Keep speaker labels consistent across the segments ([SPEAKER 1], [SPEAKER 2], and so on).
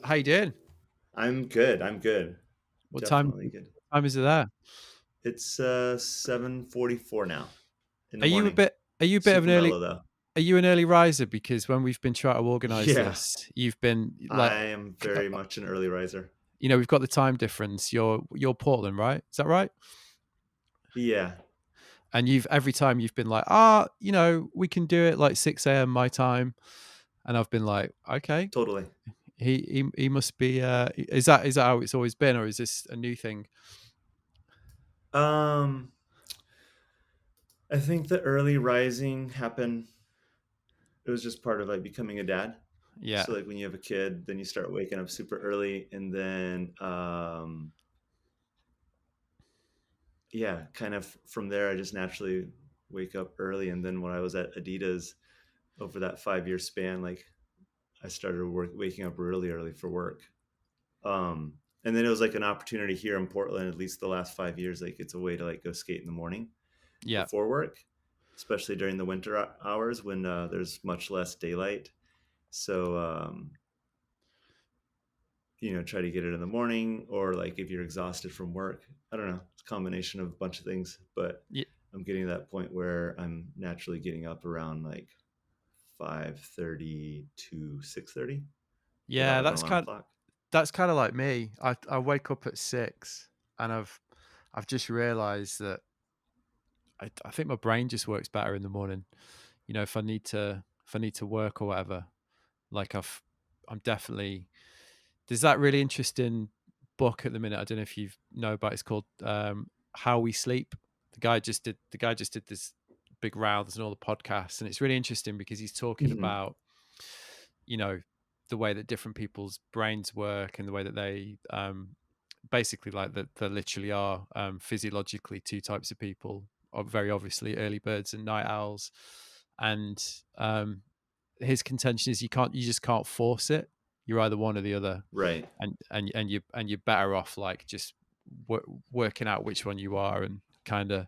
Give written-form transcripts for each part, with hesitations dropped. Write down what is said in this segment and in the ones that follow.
[SPEAKER 1] How you doing?
[SPEAKER 2] I'm good. I'm good.
[SPEAKER 1] What time
[SPEAKER 2] Definitely good.
[SPEAKER 1] time is it there?
[SPEAKER 2] It's 7:44 now in the
[SPEAKER 1] Are you a
[SPEAKER 2] morning.
[SPEAKER 1] bit are you a bit of
[SPEAKER 2] Super
[SPEAKER 1] an early
[SPEAKER 2] mellow though.
[SPEAKER 1] are you an early riser? Because when we've been trying to organize
[SPEAKER 2] Yeah,
[SPEAKER 1] this, you've been
[SPEAKER 2] I
[SPEAKER 1] like,
[SPEAKER 2] am very much an early riser.
[SPEAKER 1] we've got the time difference. You're Portland, right? Is that right?
[SPEAKER 2] Yeah,
[SPEAKER 1] And you've every time you've been like, we can do it like 6 a.m. my time, and I've been like, okay,
[SPEAKER 2] totally.
[SPEAKER 1] he must be. Is that how it's always been, or is this a new thing?
[SPEAKER 2] Um, I think the early rising happened. It was just part of like becoming a dad.
[SPEAKER 1] Yeah,
[SPEAKER 2] So like when you have a kid, then you start waking up super early, and then yeah, kind of from there, I just naturally wake up early. And then when I was at Adidas over that 5 year span, like I started waking up really early for work. And then it was like an opportunity here in Portland, at least the last 5 years, like it's a way to like go skate in the morning
[SPEAKER 1] yeah,
[SPEAKER 2] before work, especially during the winter hours when there's much less daylight. So, try to get it in the morning or like if you're exhausted from work, I don't know, it's a combination of a bunch of things, but
[SPEAKER 1] yeah.
[SPEAKER 2] I'm getting to that point where I'm naturally getting up around like 5:30 to 6:30
[SPEAKER 1] Yeah,
[SPEAKER 2] without an alarm clock.
[SPEAKER 1] that's kind of like me. I wake up at 6, and I've just realized that I think my brain just works better in the morning. If I need to work or whatever, like I'm definitely there's that really interesting book at the minute. I don't know if you know about it. It's called How We Sleep. The guy just did this big rounds and all the podcasts, and it's really interesting because he's talking
[SPEAKER 2] Hmm.
[SPEAKER 1] about you know the way that different people's brains work and the way that they basically like that there literally are physiologically two types of people, very obviously early birds and night owls. And his contention is you just can't force it. You're either one or the other,
[SPEAKER 2] Right.
[SPEAKER 1] and you're better off like just working out which one you are, and kind of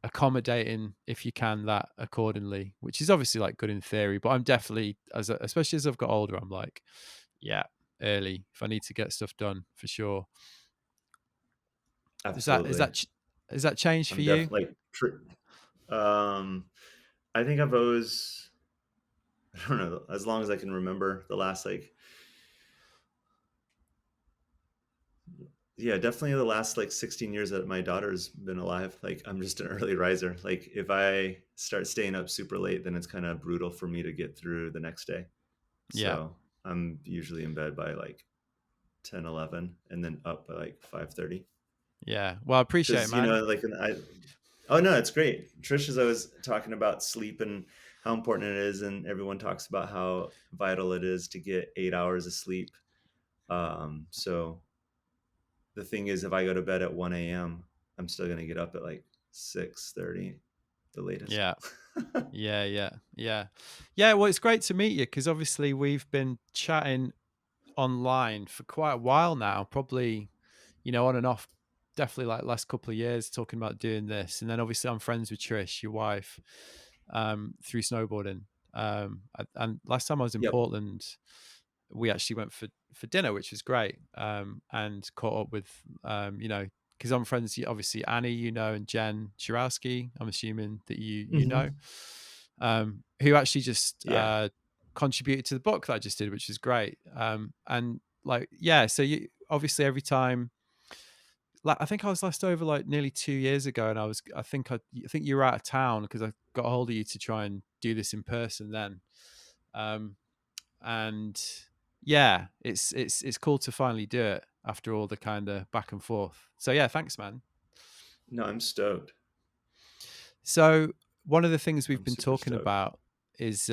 [SPEAKER 1] accommodating if you can that accordingly, which is obviously like good in theory. But I'm definitely, especially as I've got older, I'm like, yeah, early if I need to get stuff done for sure. Is that is
[SPEAKER 2] Absolutely.
[SPEAKER 1] that ch- is that changed for
[SPEAKER 2] I'm
[SPEAKER 1] you?
[SPEAKER 2] definitely um I think I've always I don't know, as long as I can remember the last like yeah, definitely the last like 16 years that my daughter's been alive, like I'm just an early riser. Like if I start staying up super late, then it's kind of brutal for me to get through the next day.
[SPEAKER 1] Yeah,
[SPEAKER 2] So I'm usually in bed by like 10, 11, and then up by like 5:30.
[SPEAKER 1] yeah. Well, I appreciate it,
[SPEAKER 2] Because,
[SPEAKER 1] man.
[SPEAKER 2] like, oh no, it's great. Trish is always talking about sleep and how important it is. And everyone talks about how vital it is to get 8 hours of sleep. So the thing is, if I go to bed at 1 a.m., I'm still going to get up at like 6:30, the latest.
[SPEAKER 1] Yeah, yeah, yeah, yeah, yeah. Well, it's great to meet you because obviously we've been chatting online for quite a while now, probably on and off, definitely like last couple of years talking about doing this. And then obviously I'm friends with Trish, your wife, through snowboarding. And last time I was in
[SPEAKER 2] Yep.
[SPEAKER 1] Portland, we actually went for dinner, which was great, and caught up with because I'm friends, obviously Annie, and Jen Chirowski. I'm assuming that you know,
[SPEAKER 2] Hmm.
[SPEAKER 1] who actually just
[SPEAKER 2] Yeah.
[SPEAKER 1] contributed to the book that I just did, which is great. And like, yeah, so you obviously every time, like, I think I was last over like nearly 2 years ago, and I think you were out of town because I got a hold of you to try and do this in person then. Um, and yeah, it's cool to finally do it after all the kind of back and forth. So yeah, thanks, man.
[SPEAKER 2] No, I'm stoked.
[SPEAKER 1] So one of the things we've
[SPEAKER 2] I'm
[SPEAKER 1] been
[SPEAKER 2] super
[SPEAKER 1] talking
[SPEAKER 2] stoked.
[SPEAKER 1] about is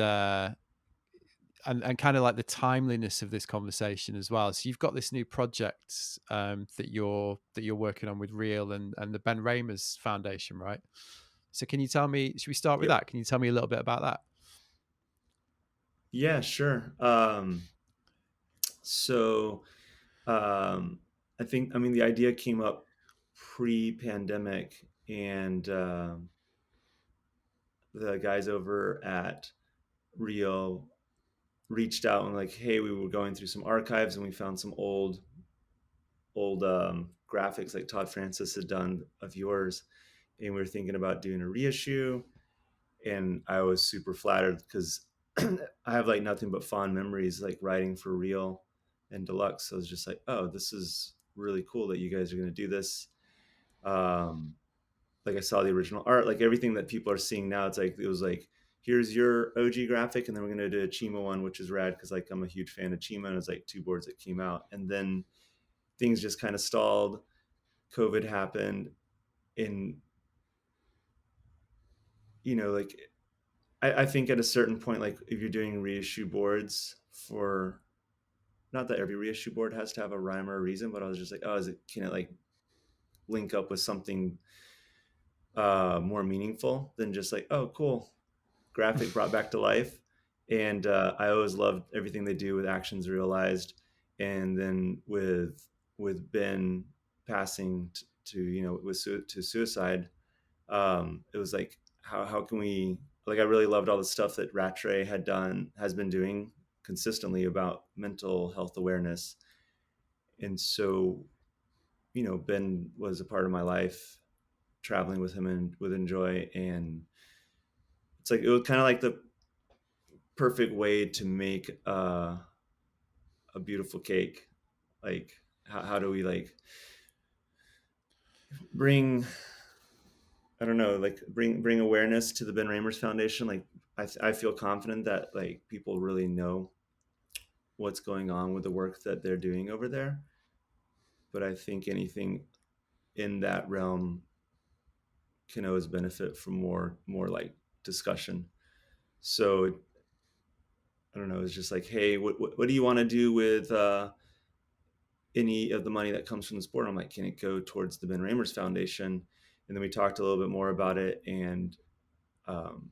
[SPEAKER 1] and kind of like the timeliness of this conversation as well. So you've got this new project that you're working on with Real and the Ben Raemers Foundation, right? So can you tell me? Should we start with
[SPEAKER 2] Yep.
[SPEAKER 1] that? Can you tell me a little bit about that?
[SPEAKER 2] Yeah, sure. So um, I mean, the idea came up pre-pandemic, and the guys over at Rio reached out and like, hey, we were going through some archives and we found some old graphics like Todd Francis had done of yours, and we were thinking about doing a reissue. And I was super flattered because I have like nothing but fond memories like writing for Real and Deluxe. So I was just like, oh, this is really cool that you guys are going to do this. Um, like I saw the original art, like everything that people are seeing now. It's like it was like, here's your OG graphic, and then we're gonna do a Chima one, which is rad because like I'm a huge fan of Chima, and it's like two boards that came out, and then things just kind of stalled. COVID happened, and like I think at a certain point, like if you're doing reissue boards for, not that every reissue board has to have a rhyme or a reason, but I was just like, oh, can it like link up with something more meaningful than just like, oh, cool, graphic brought back to life. And I always loved everything they do with Actions Realized, and then with Ben passing to to suicide. It was like, how can we, like, I really loved all the stuff that Rattray has been doing consistently about mental health awareness. And so, Ben was a part of my life, traveling with him and with Enjoy, and it's like it was kind of like the perfect way to make a beautiful cake. Like, how do we like bring, I don't know, like bring awareness to the Ben Raemers Foundation? Like, I feel confident that like people really know what's going on with the work that they're doing over there. But I think anything in that realm can always benefit from more like discussion. So I don't know. It's just like, hey, what do you want to do with any of the money that comes from the sport? I'm like, can it go towards the Ben Raemers Foundation? And then we talked a little bit more about it, and um,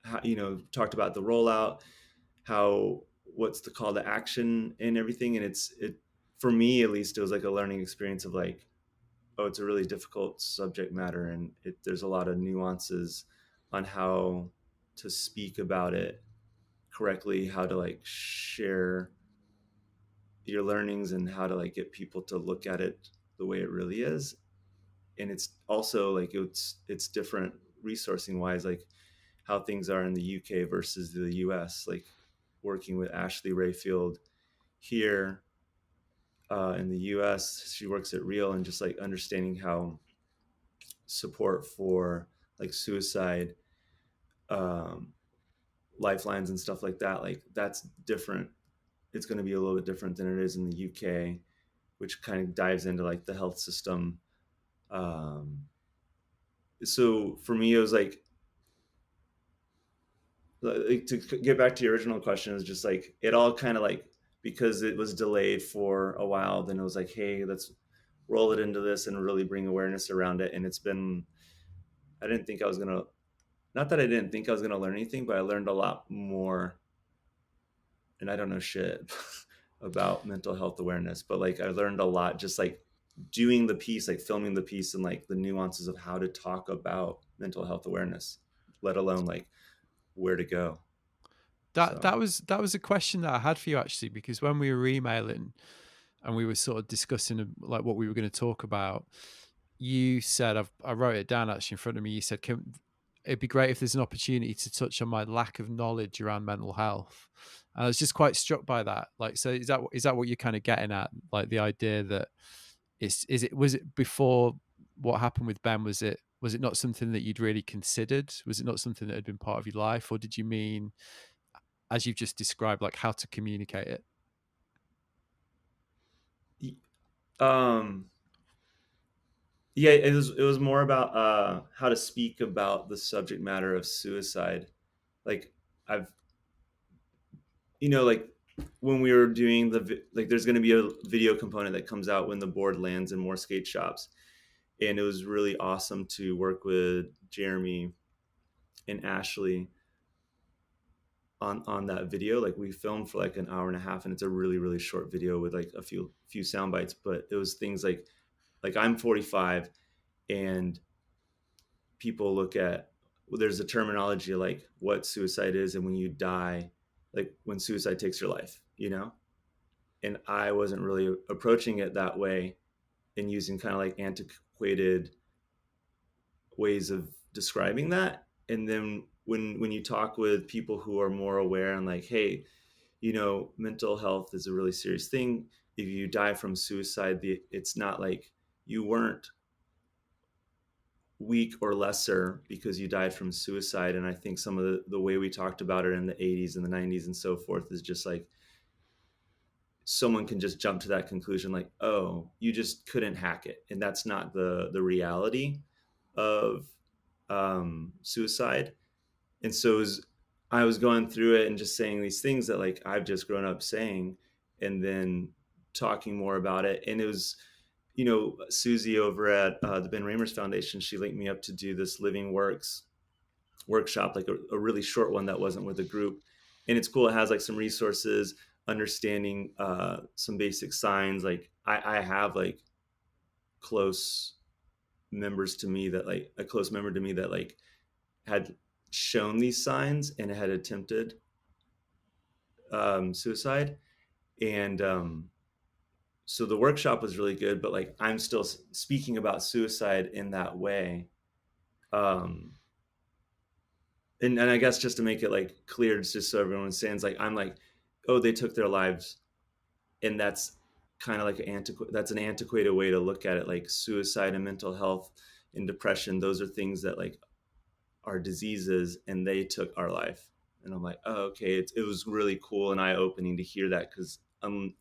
[SPEAKER 2] how, talked about the rollout, how, what's the call to action and everything. And it for me at least, it was like a learning experience of like, oh, it's a really difficult subject matter, and there's a lot of nuances on how to speak about it correctly, how to like share your learnings, and how to like get people to look at it the way it really is. And it's also like it's different resourcing wise, like how things are in the UK versus the US. Like working with Ashley Rayfield here in the US, she works at Real, and just like understanding how support for like suicide um, lifelines and stuff like that, like that's different. It's going to be a little bit different than it is in the UK, which kind of dives into like the health system. Um, so for me, it was like to get back to your original question, is just like it all kind of like, because it was delayed for a while, then it was like, hey, let's roll it into this and really bring awareness around it. And it's been, I didn't think I was gonna, not that I didn't think I was gonna learn anything, but I learned a lot more. And I don't know shit about mental health awareness, but like I learned a lot just like doing the piece, like filming the piece, and like the nuances of how to talk about mental health awareness, let alone like where to go.
[SPEAKER 1] That
[SPEAKER 2] So
[SPEAKER 1] that was a question that I had for you actually, because when we were emailing and we were sort of discussing like what we were going to talk about, you said, I wrote it down actually in front of me. You said, it'd be great if there's an opportunity to touch on my lack of knowledge around mental health. And I was just quite struck by that. Like, so is that what you're kind of getting at? Like the idea that was it before what happened with Ben? Was it not something that you'd really considered? Was it not something that had been part of your life? Or did you mean, as you've just described, like how to communicate it?
[SPEAKER 2] um yeah, it was more about how to speak about the subject matter of suicide. Like I've, like when we were doing like there's going to be a video component that comes out when the board lands in more skate shops, and it was really awesome to work with Jeremy and Ashley on that video. Like we filmed for like an hour and a half, and it's a really really short video with like a few sound bites, but it was things like I'm 45, and people look at, well, there's a terminology like what suicide is, and when you die, like when suicide takes your life, and I wasn't really approaching it that way and using kind of like antiquated ways of describing that. And then when you talk with people who are more aware and like, hey, mental health is a really serious thing. If you die from suicide, it's not like you weren't weak or lesser because you died from suicide. And I think some of the way we talked about it in the 80s and the 90s and so forth is just like someone can just jump to that conclusion like, oh, you just couldn't hack it. And that's not the reality of suicide. And so I was going through it and just saying these things that like I've just grown up saying, and then talking more about it. And it was, Susie over at the Ben Raemers Foundation, she linked me up to do this Living Works workshop, like a really short one that wasn't with a group. And it's cool. It has like some resources, understanding some basic signs. Like I have like close members to me that like a close member to me that like had shown these signs and had attempted suicide. And so the workshop was really good, but like I'm still speaking about suicide in that way. Um, and I guess just to make it like clear, just so everyone understands, like I'm like, oh, they took their lives, and that's kind of like that's an antiquated way to look at it. Like suicide and mental health and depression, those are things that like are diseases, and they took our life. And I'm like, oh, okay. It was really cool and eye opening to hear that, because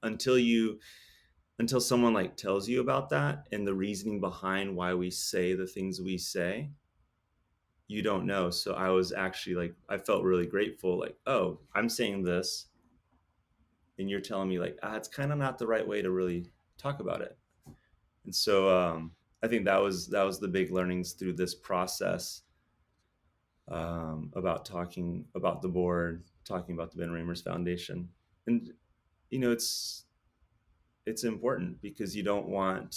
[SPEAKER 2] until someone like tells you about that and the reasoning behind why we say the things we say, you don't know. So I was actually like, I felt really grateful. Like, oh, I'm saying this, and you're telling me like, it's kind of not the right way to really talk about it. And so I think that was the big learnings through this process, about talking about the board, talking about the Ben Raemers Foundation. And it's important because you don't want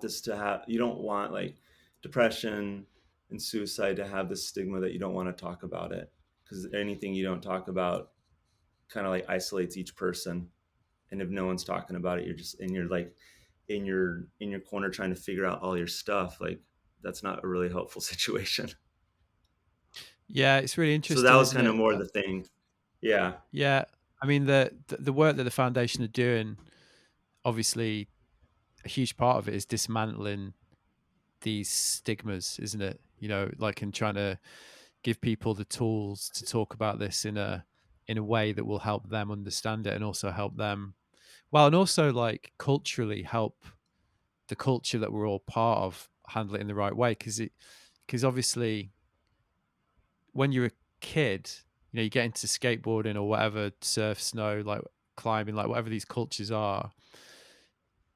[SPEAKER 2] this to have, you don't want like depression and suicide to have the stigma that you don't want to talk about it, because anything you don't talk about kind of like isolates each person. And if no one's talking about it, you're like in your corner trying to figure out all your stuff. Like that's not a really helpful situation.
[SPEAKER 1] Yeah, it's really
[SPEAKER 2] So that
[SPEAKER 1] interesting,
[SPEAKER 2] was
[SPEAKER 1] isn't
[SPEAKER 2] kind of
[SPEAKER 1] it?
[SPEAKER 2] more the thing. Yeah.
[SPEAKER 1] Yeah, I mean the work that the foundation are doing, obviously, a huge part of it is dismantling these stigmas, isn't it? Like in trying to give people the tools to talk about this in a way that will help them understand it, and also help them, well, and also like culturally help the culture that we're all part of handle it in the right way. Because obviously when you're a kid, you get into skateboarding or whatever, surf, snow, like climbing, like whatever these cultures are,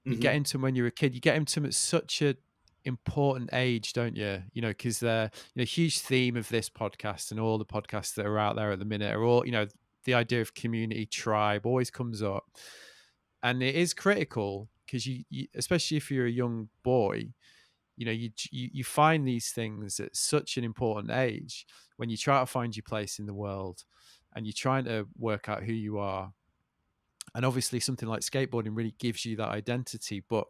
[SPEAKER 1] you get
[SPEAKER 2] Mm-hmm.
[SPEAKER 1] into them when you're a kid. You get into them at such a important age, don't you? Because they're, huge theme of this podcast and all the podcasts that are out there at the minute are all, the idea of community, tribe always comes up, and it is critical because you especially if you're a young boy, you find these things at such an important age when you try to find your place in the world and you're trying to work out who you are. And obviously something like skateboarding really gives you that identity, but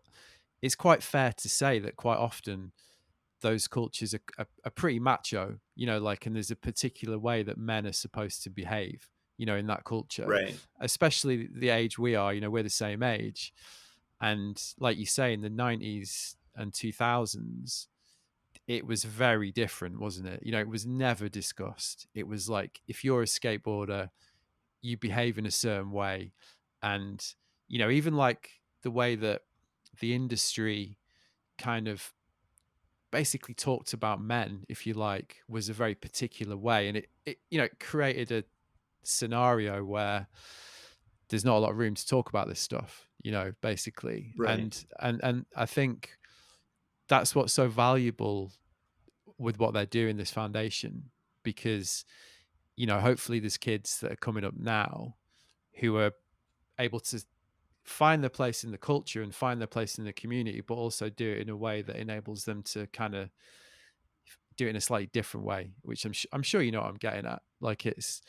[SPEAKER 1] it's quite fair to say that quite often those cultures are pretty macho, like, and there's a particular way that men are supposed to behave, in that culture,
[SPEAKER 2] Right.
[SPEAKER 1] especially the age we are, we're the same age. And like you say, in the 90s and 2000s, it was very different, wasn't it? It was never discussed. It was like, if you're a skateboarder, you behave in a certain way. And, even like the way that the industry kind of basically talked about men, if you like, was a very particular way. And it created a scenario where there's not a lot of room to talk about this stuff, basically.
[SPEAKER 2] Right.
[SPEAKER 1] And I think that's what's so valuable with what they're doing, this foundation, because, hopefully there's kids that are coming up now who are able to find their place in the culture and find their place in the community, but also do it in a way that enables them to kind of do it in a slightly different way, which I'm sure you know what I'm getting at. Like it's,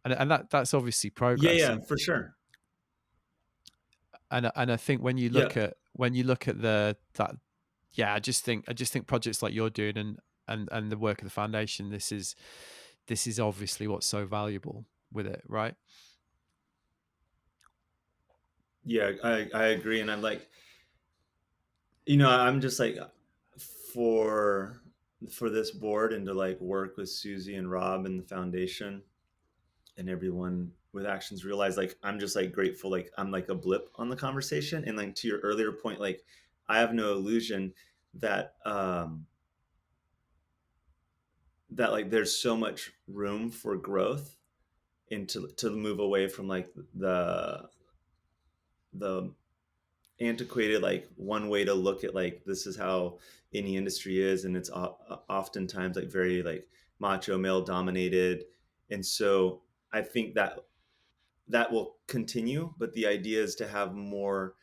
[SPEAKER 1] and that's obviously
[SPEAKER 2] Yeah,
[SPEAKER 1] progress.
[SPEAKER 2] yeah, for sure.
[SPEAKER 1] And I think when you
[SPEAKER 2] Yeah,
[SPEAKER 1] look at the that, yeah, I just think projects like you're doing and the work of the foundation, this is obviously what's so valuable with it, right?
[SPEAKER 2] yeah, I agree, and I'm like, I'm just like for this board and to like work with Susie and Rob and the foundation and everyone with Actions Realize, like I'm just like grateful, like I'm like a blip on the conversation. And like to your earlier point, like I have no illusion that that like there's so much room for growth and to move away from like the antiquated like one way to look at like this is how any industry is, and it's oftentimes like very like macho male dominated. And so I think that that will continue, but the idea is to have more,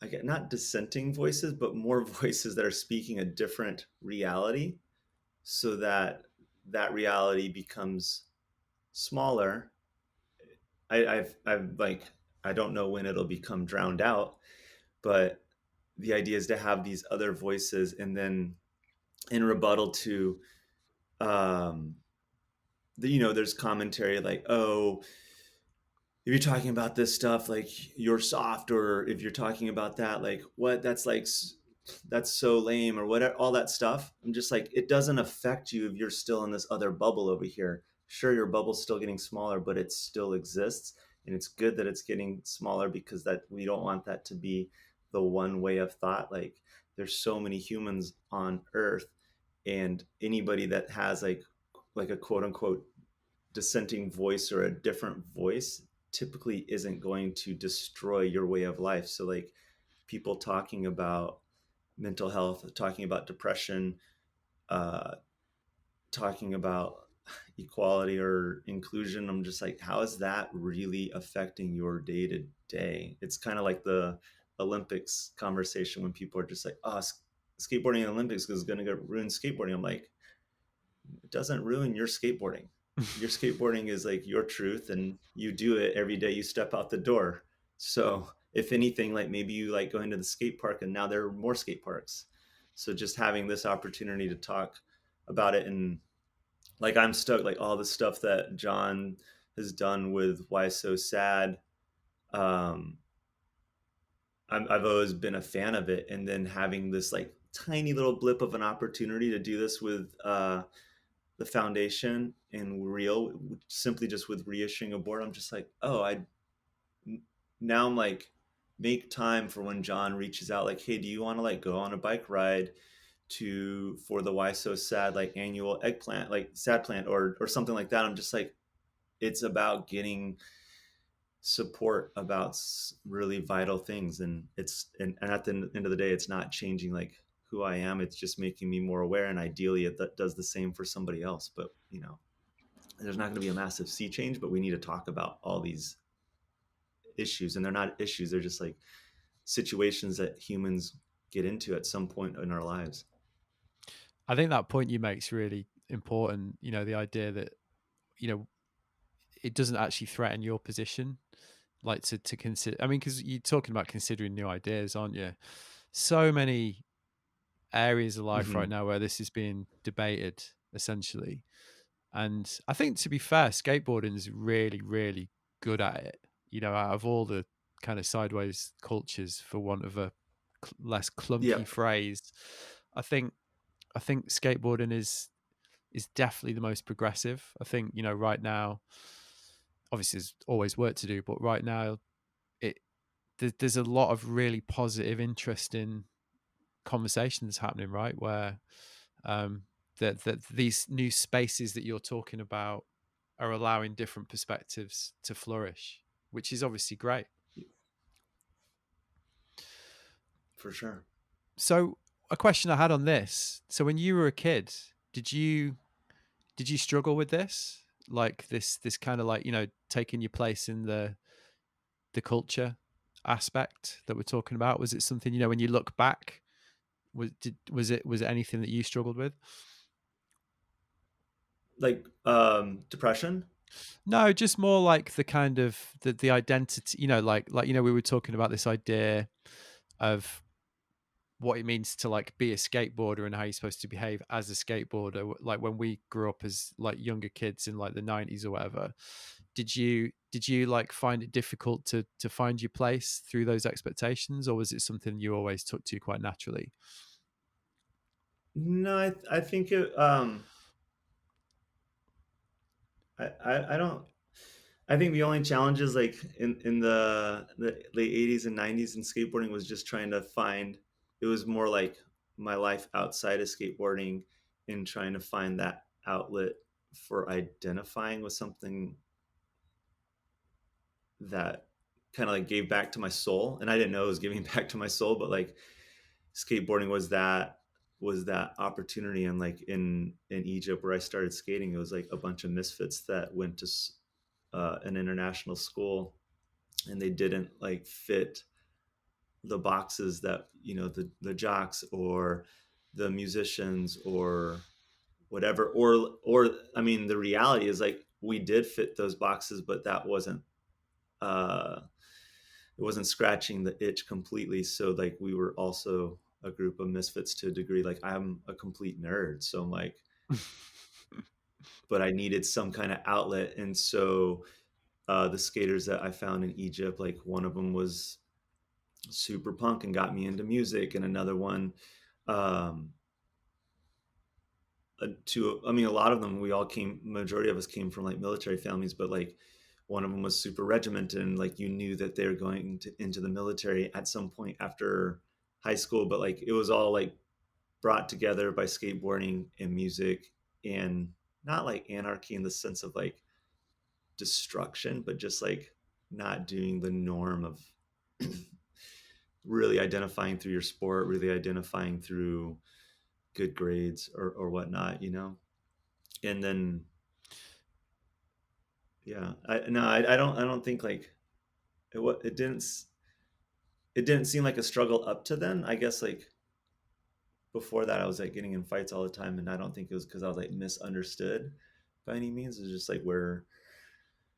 [SPEAKER 2] I get not dissenting voices, but more voices that are speaking a different reality, so that that reality becomes smaller. I've like, I don't know when it'll become drowned out, but the idea is to have these other voices, and then in rebuttal to, um, there's commentary like, oh, if you're talking about this stuff, like you're soft, or if you're talking about that, like what, that's like, that's so lame or whatever, all that stuff. I'm just like, it doesn't affect you if you're still in this other bubble over here. Sure, your bubble's still getting smaller, but it still exists. And it's good that it's getting smaller, because that we don't want that to be the one way of thought. Like there's so many humans on earth, and anybody that has like a quote unquote dissenting voice or a different voice typically isn't going to destroy your way of life. So like people talking about mental health, talking about depression, uh, talking about equality or inclusion, I'm just like, how is that really affecting your day to day? It's kind of like the Olympics conversation when people are just like, oh, skateboarding in the Olympics is going to ruin skateboarding. I'm like, it doesn't ruin your skateboarding. Your skateboarding is like your truth, and you do it every day you step out the door. So if anything, like maybe you like going to the skate park, and now there are more skate parks. So just having this opportunity to talk about it, and like I'm stoked, like all the stuff that John has done with Why So Sad. Um, I've always been a fan of it, and then having this like tiny little blip of an opportunity to do this with the foundation and Real, simply just with reissuing a board, I'm just like, oh, now I'm like, make time for when John reaches out, like, hey, do you want to like go on a bike ride to for the Why So Sad like annual eggplant, like sad plant, or something like that. I'm just like, it's about getting support about really vital things, and and at the end of the day, it's not changing like who I am, it's just making me more aware, and ideally it does the same for somebody else. But there's not going to be a massive sea change, but we need to talk about all these issues, and they're not issues, they're just like situations that humans get into at some point in our lives.
[SPEAKER 1] I think that point you make is really important. The idea that you know it doesn't actually threaten your position, like to consider. I mean, because you're talking about considering new ideas, aren't you? So many areas of life right
[SPEAKER 2] Mm-hmm.
[SPEAKER 1] now where this is being debated, essentially. And I think, to be fair, skateboarding is really, really good at it. Out of all the kind of sideways cultures, for want of a less
[SPEAKER 2] Yeah.
[SPEAKER 1] clunky phrase, I think skateboarding is definitely the most progressive. I think right now, obviously, there's always work to do, but right now, it there's a lot of really positive, interesting conversations happening, right? Where that these new spaces that you're talking about are allowing different perspectives to flourish, which is obviously great.
[SPEAKER 2] For sure.
[SPEAKER 1] So, a question I had on this: so, when you were a kid, did you struggle with this, like this kind of like taking your place in the culture aspect that we're talking about? Was it something when you look back? Was it anything that you struggled with?
[SPEAKER 2] Like depression.
[SPEAKER 1] No, just more like the kind of the identity, we were talking about this idea of what it means to like be a skateboarder and how you're supposed to behave as a skateboarder. Like when we grew up as like younger kids in like the 90s or whatever, did you like find it difficult to find your place through those expectations, or was it something you always took to quite naturally?
[SPEAKER 2] No, I think it. I don't. I think the only challenges like in the late '80s and '90s in skateboarding was just trying to find. It was more like my life outside of skateboarding and trying to find that outlet for identifying with something that kind of like gave back to my soul. And I didn't know it was giving back to my soul, but like skateboarding was that opportunity. And like in Egypt where I started skating, it was like a bunch of misfits that went to an international school, and they didn't like fit the boxes that the jocks or the musicians or whatever. Or I mean, the reality is like we did fit those boxes, but that wasn't uh it wasn't scratching the itch completely. So like we were also a group of misfits to a degree. Like I'm a complete nerd, so I'm like, but I needed some kind of outlet. And so the skaters that I found in Egypt, like one of them was super punk and got me into music, and another one, um, I mean, a lot of them, we all came, majority of us came from like military families, but like one of them was super regimented, and like you knew that they were going into the military at some point after high school, but like it was all like brought together by skateboarding and music, and not like anarchy in the sense of like destruction, but just like not doing the norm of really identifying through your sport, really identifying through good grades or whatnot, And then, yeah, I don't think like it didn't seem like a struggle up to then. I guess like before that, I was like getting in fights all the time, and I don't think it was because I was like misunderstood by any means. It was just like we're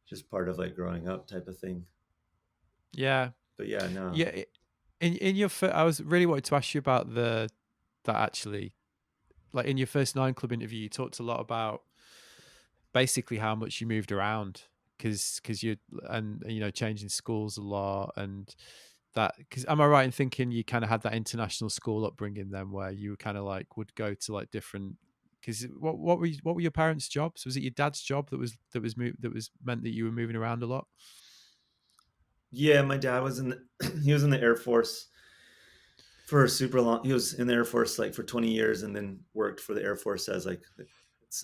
[SPEAKER 2] just part of like growing up type of thing.
[SPEAKER 1] Yeah,
[SPEAKER 2] But yeah, no.
[SPEAKER 1] yeah. In your I was really wanted to ask you about the that actually, like in your first Nine Club interview, you talked a lot about basically how much you moved around because you and changing schools a lot, and that, because am I right in thinking you kind of had that international school upbringing then where you kind of like would go to like different, because what were your parents' jobs? Was it your dad's job that was meant that you were moving around a lot?
[SPEAKER 2] Yeah, my dad was he was in the Air Force for super long. He was in the Air Force like for 20 years, and then worked for the Air Force as like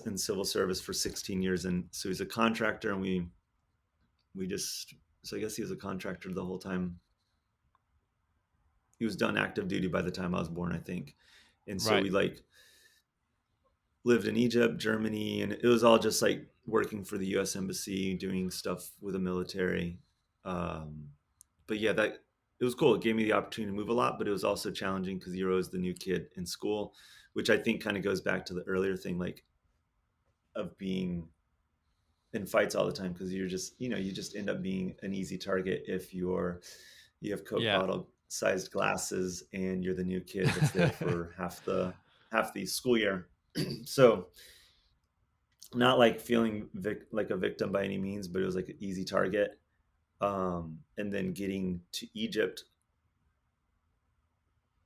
[SPEAKER 2] in civil service for 16 years. And so he's a contractor, and we just so I guess he was a contractor the whole time. He was done active duty by the time I was born, I think. And so
[SPEAKER 1] Right.
[SPEAKER 2] we like lived in Egypt, Germany, and it was all just like working for the U.S. Embassy, doing stuff with the military. Um, but yeah, that it was cool. It gave me the opportunity to move a lot, but it was also challenging because you're always the new kid in school, which I think kind of goes back to the earlier thing, like of being in fights all the time, because you're just you just end up being an easy target if you have Coke
[SPEAKER 1] Yeah.
[SPEAKER 2] bottle sized glasses and you're the new kid that's there for half the school year. So not like feeling like a victim by any means, but it was like an easy target. And then getting to Egypt,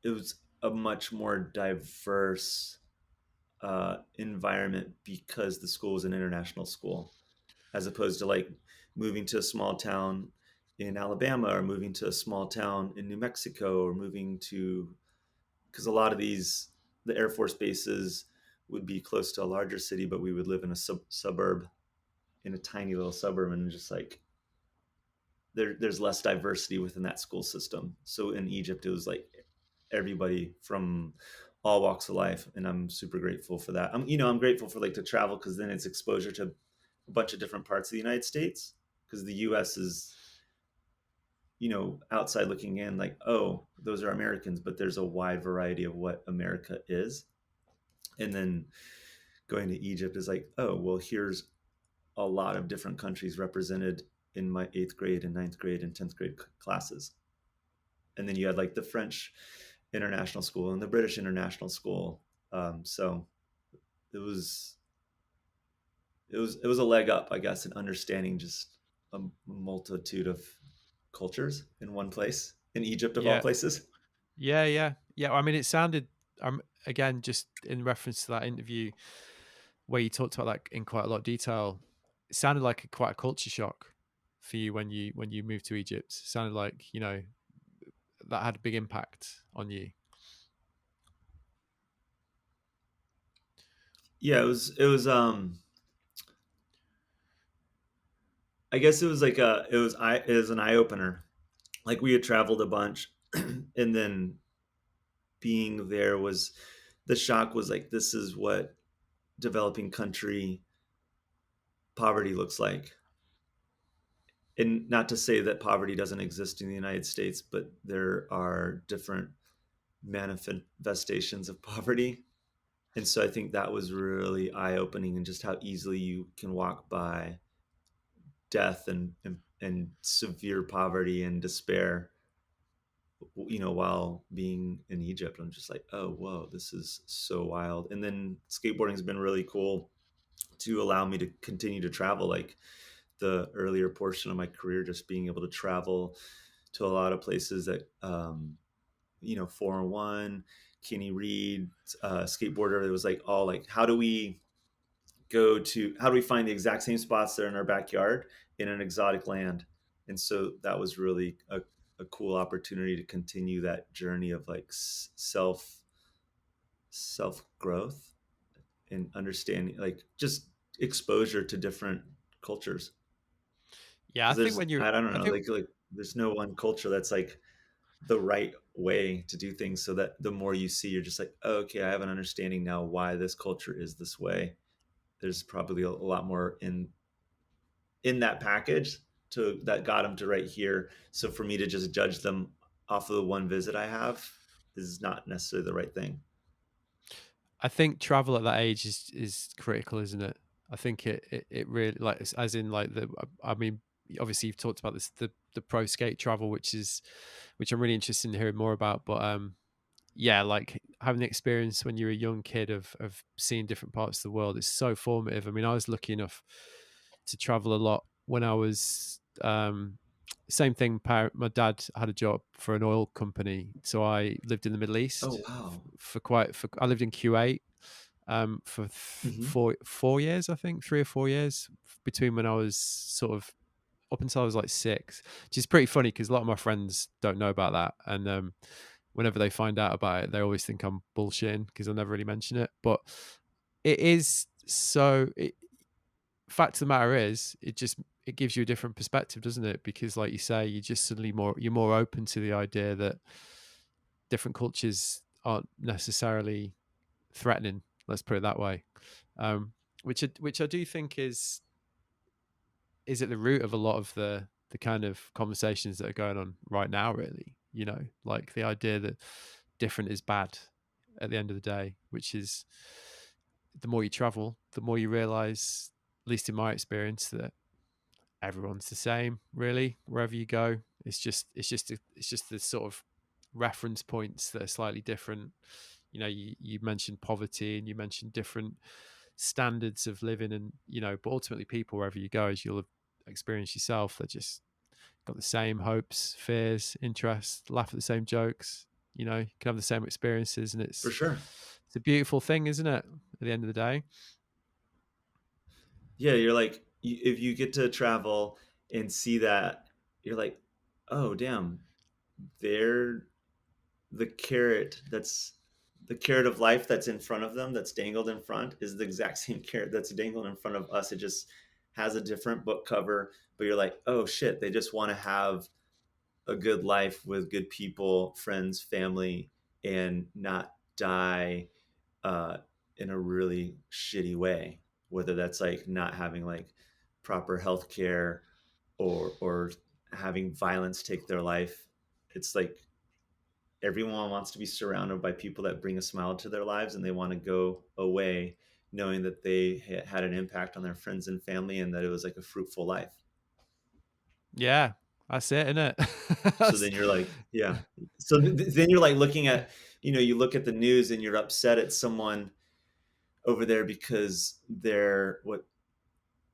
[SPEAKER 2] it was a much more diverse environment because the school was an international school, as opposed to like moving to a small town in Alabama or moving to a small town in New Mexico or moving to, because a lot of the Air Force bases would be close to a larger city, but we would live in a suburb, in a tiny little suburb, and just like there's less diversity within that school system. So in Egypt, it was like everybody from all walks of life, and I'm super grateful for that. I'm grateful for like to travel, because then it's exposure to a bunch of different parts of the United States, because the U.S. is outside looking in, like, oh, those are Americans, but there's a wide variety of what America is. And then going to Egypt is like, oh, well, here's a lot of different countries represented in my 8th grade and 9th grade and 10th grade classes. And then you had like the French international school and the British international school. So it was it was a leg up, I guess, in understanding just a multitude of cultures in one place, in Egypt of all
[SPEAKER 1] Yeah.
[SPEAKER 2] places.
[SPEAKER 1] Yeah. I mean, it sounded, again, just in reference to that interview where you talked about like in quite a lot of detail, it sounded like quite a culture shock for you when you moved to Egypt. It sounded like, that had a big impact on you.
[SPEAKER 2] Yeah, it was I guess it was like it was an eye opener. Like we had traveled a bunch and then being there was the shock was like this is what developing country poverty looks like. And not to say that poverty doesn't exist in the United States, but there are different manifestations of poverty. And so I think that was really eye opening and just how easily you can walk by death and severe poverty and despair, while being in Egypt. I'm just like, oh, whoa, this is so wild. And then skateboarding has been really cool to allow me to continue to travel. Like the earlier portion of my career, just being able to travel to a lot of places that, 4-on-1, Kenny Reed, skateboarder. It was like all like, how do we find the exact same spots that are in our backyard in an exotic land? And so that was really a cool opportunity to continue that journey of like self growth and understanding, like just exposure to different cultures.
[SPEAKER 1] Yeah, I
[SPEAKER 2] Because
[SPEAKER 1] think when
[SPEAKER 2] I don't
[SPEAKER 1] I
[SPEAKER 2] know,
[SPEAKER 1] think
[SPEAKER 2] like there's no one culture that's like the right way to do things, so that the more you see, you're just like, oh, okay, I have an understanding now why this culture is this way. There's probably a lot more in that package to that got them to right here. So for me to just judge them off of the one visit I have is not necessarily the right thing.
[SPEAKER 1] I think travel at that age is critical, isn't it? I think it really, like, as in like I mean, obviously you've talked about this, the pro skate travel, which I'm really interested in hearing more about. But yeah, like having the experience when you're a young kid of seeing different parts of the world is so formative. I mean, I was lucky enough to travel a lot when I was same thing. My dad had a job for an oil company, so I lived in the Middle
[SPEAKER 2] Oh
[SPEAKER 1] East
[SPEAKER 2] wow.
[SPEAKER 1] I lived in Kuwait for
[SPEAKER 2] Hmm.
[SPEAKER 1] 4 years, I think 3 or 4 years, between when I was sort of up until I was like 6, which is pretty funny because a lot of my friends don't know about that, and whenever they find out about it, they always think I'm bullshitting because I never really mention it. But it is so. Fact of the matter is, it gives you a different perspective, doesn't it? Because, like you say, you're more open to the idea that different cultures aren't necessarily threatening. Let's put it that way. Um, which I do think is at the root of a lot of the kind of conversations that are going on right now. Really, like the idea that different is bad at the end of the day, which is, the more you travel, the more you realize, at least in my experience, that everyone's the same really wherever you go. It's just the sort of reference points that are slightly different. You mentioned poverty and you mentioned different standards of living, and but ultimately people, wherever you go, as you'll have experienced yourself, they're just got the same hopes, fears, interests, laugh at the same jokes. You can have the same experiences, and
[SPEAKER 2] For
[SPEAKER 1] it's
[SPEAKER 2] sure.
[SPEAKER 1] it's a beautiful thing, isn't it, at the end of the day?
[SPEAKER 2] Yeah, you're like, if you get to travel and see that, you're like, oh damn, they're the carrot that's the carrot of life that's in front of them, that's dangled in front, is the exact same carrot that's dangled in front of us. It just has a different book cover, but you're like, oh shit, they just want to have a good life with good people, friends, family, and not die uh, in a really shitty way. Whether that's like not having like proper health care or having violence take their life. It's like everyone wants to be surrounded by people that bring a smile to their lives, and they want to go away knowing that they had an impact on their friends and family and that it was like a fruitful life.
[SPEAKER 1] Yeah, that's it, isn't it?
[SPEAKER 2] So then you're like, yeah. So then you're like looking at, you look at the news and you're upset at someone over there because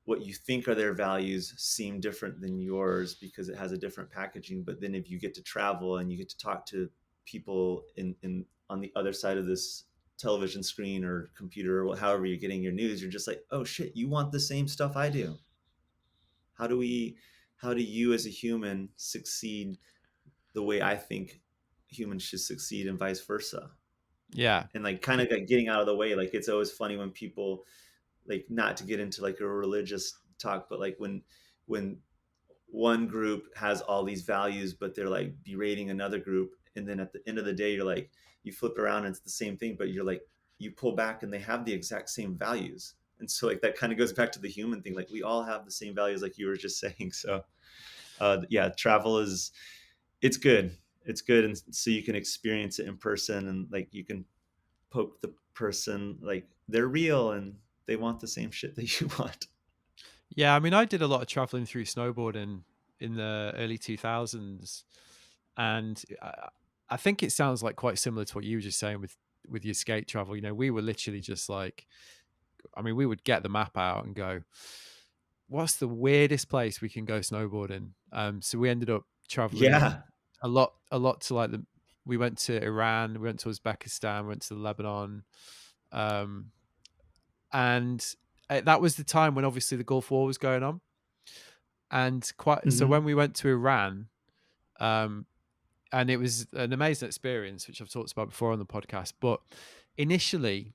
[SPEAKER 2] what you think are their values seem different than yours because it has a different packaging. But then if you get to travel and you get to talk to people in on the other side of this television screen or computer or however you're getting your news, you're just like, oh shit, you want the same stuff I do. How do we how do you as a human succeed the way I think humans should succeed and vice versa?
[SPEAKER 1] Yeah,
[SPEAKER 2] And like kind of like getting out of the way. Like it's always funny when people, like, not to get into like a religious talk, but like when one group has all these values but they're like berating another group, and then at the end of the day you're like, you flip around and it's the same thing, but you're like, you pull back and they have the exact same values. And so like that kind of goes back to the human thing, like we all have the same values like you were just saying. So yeah, travel is, it's good and so you can experience it in person, and like you can poke the person like they're real and they want the same shit that you want.
[SPEAKER 1] yeah. I mean, I did a lot of traveling through snowboarding in the early 2000s, and I think it sounds like quite similar to what you were just saying with your skate travel. You know, we were literally just like, I mean, we would get the map out and go, what's the weirdest place we can go snowboarding? So we ended up traveling
[SPEAKER 2] Yeah.
[SPEAKER 1] a lot to like we went to Iran, we went to Uzbekistan, we went to Lebanon, um, and that was the time when obviously the Gulf War was going on, and quite so
[SPEAKER 2] Hmm.
[SPEAKER 1] when we went to Iran, um, and it was an amazing experience, which I've talked about before on the podcast. But initially,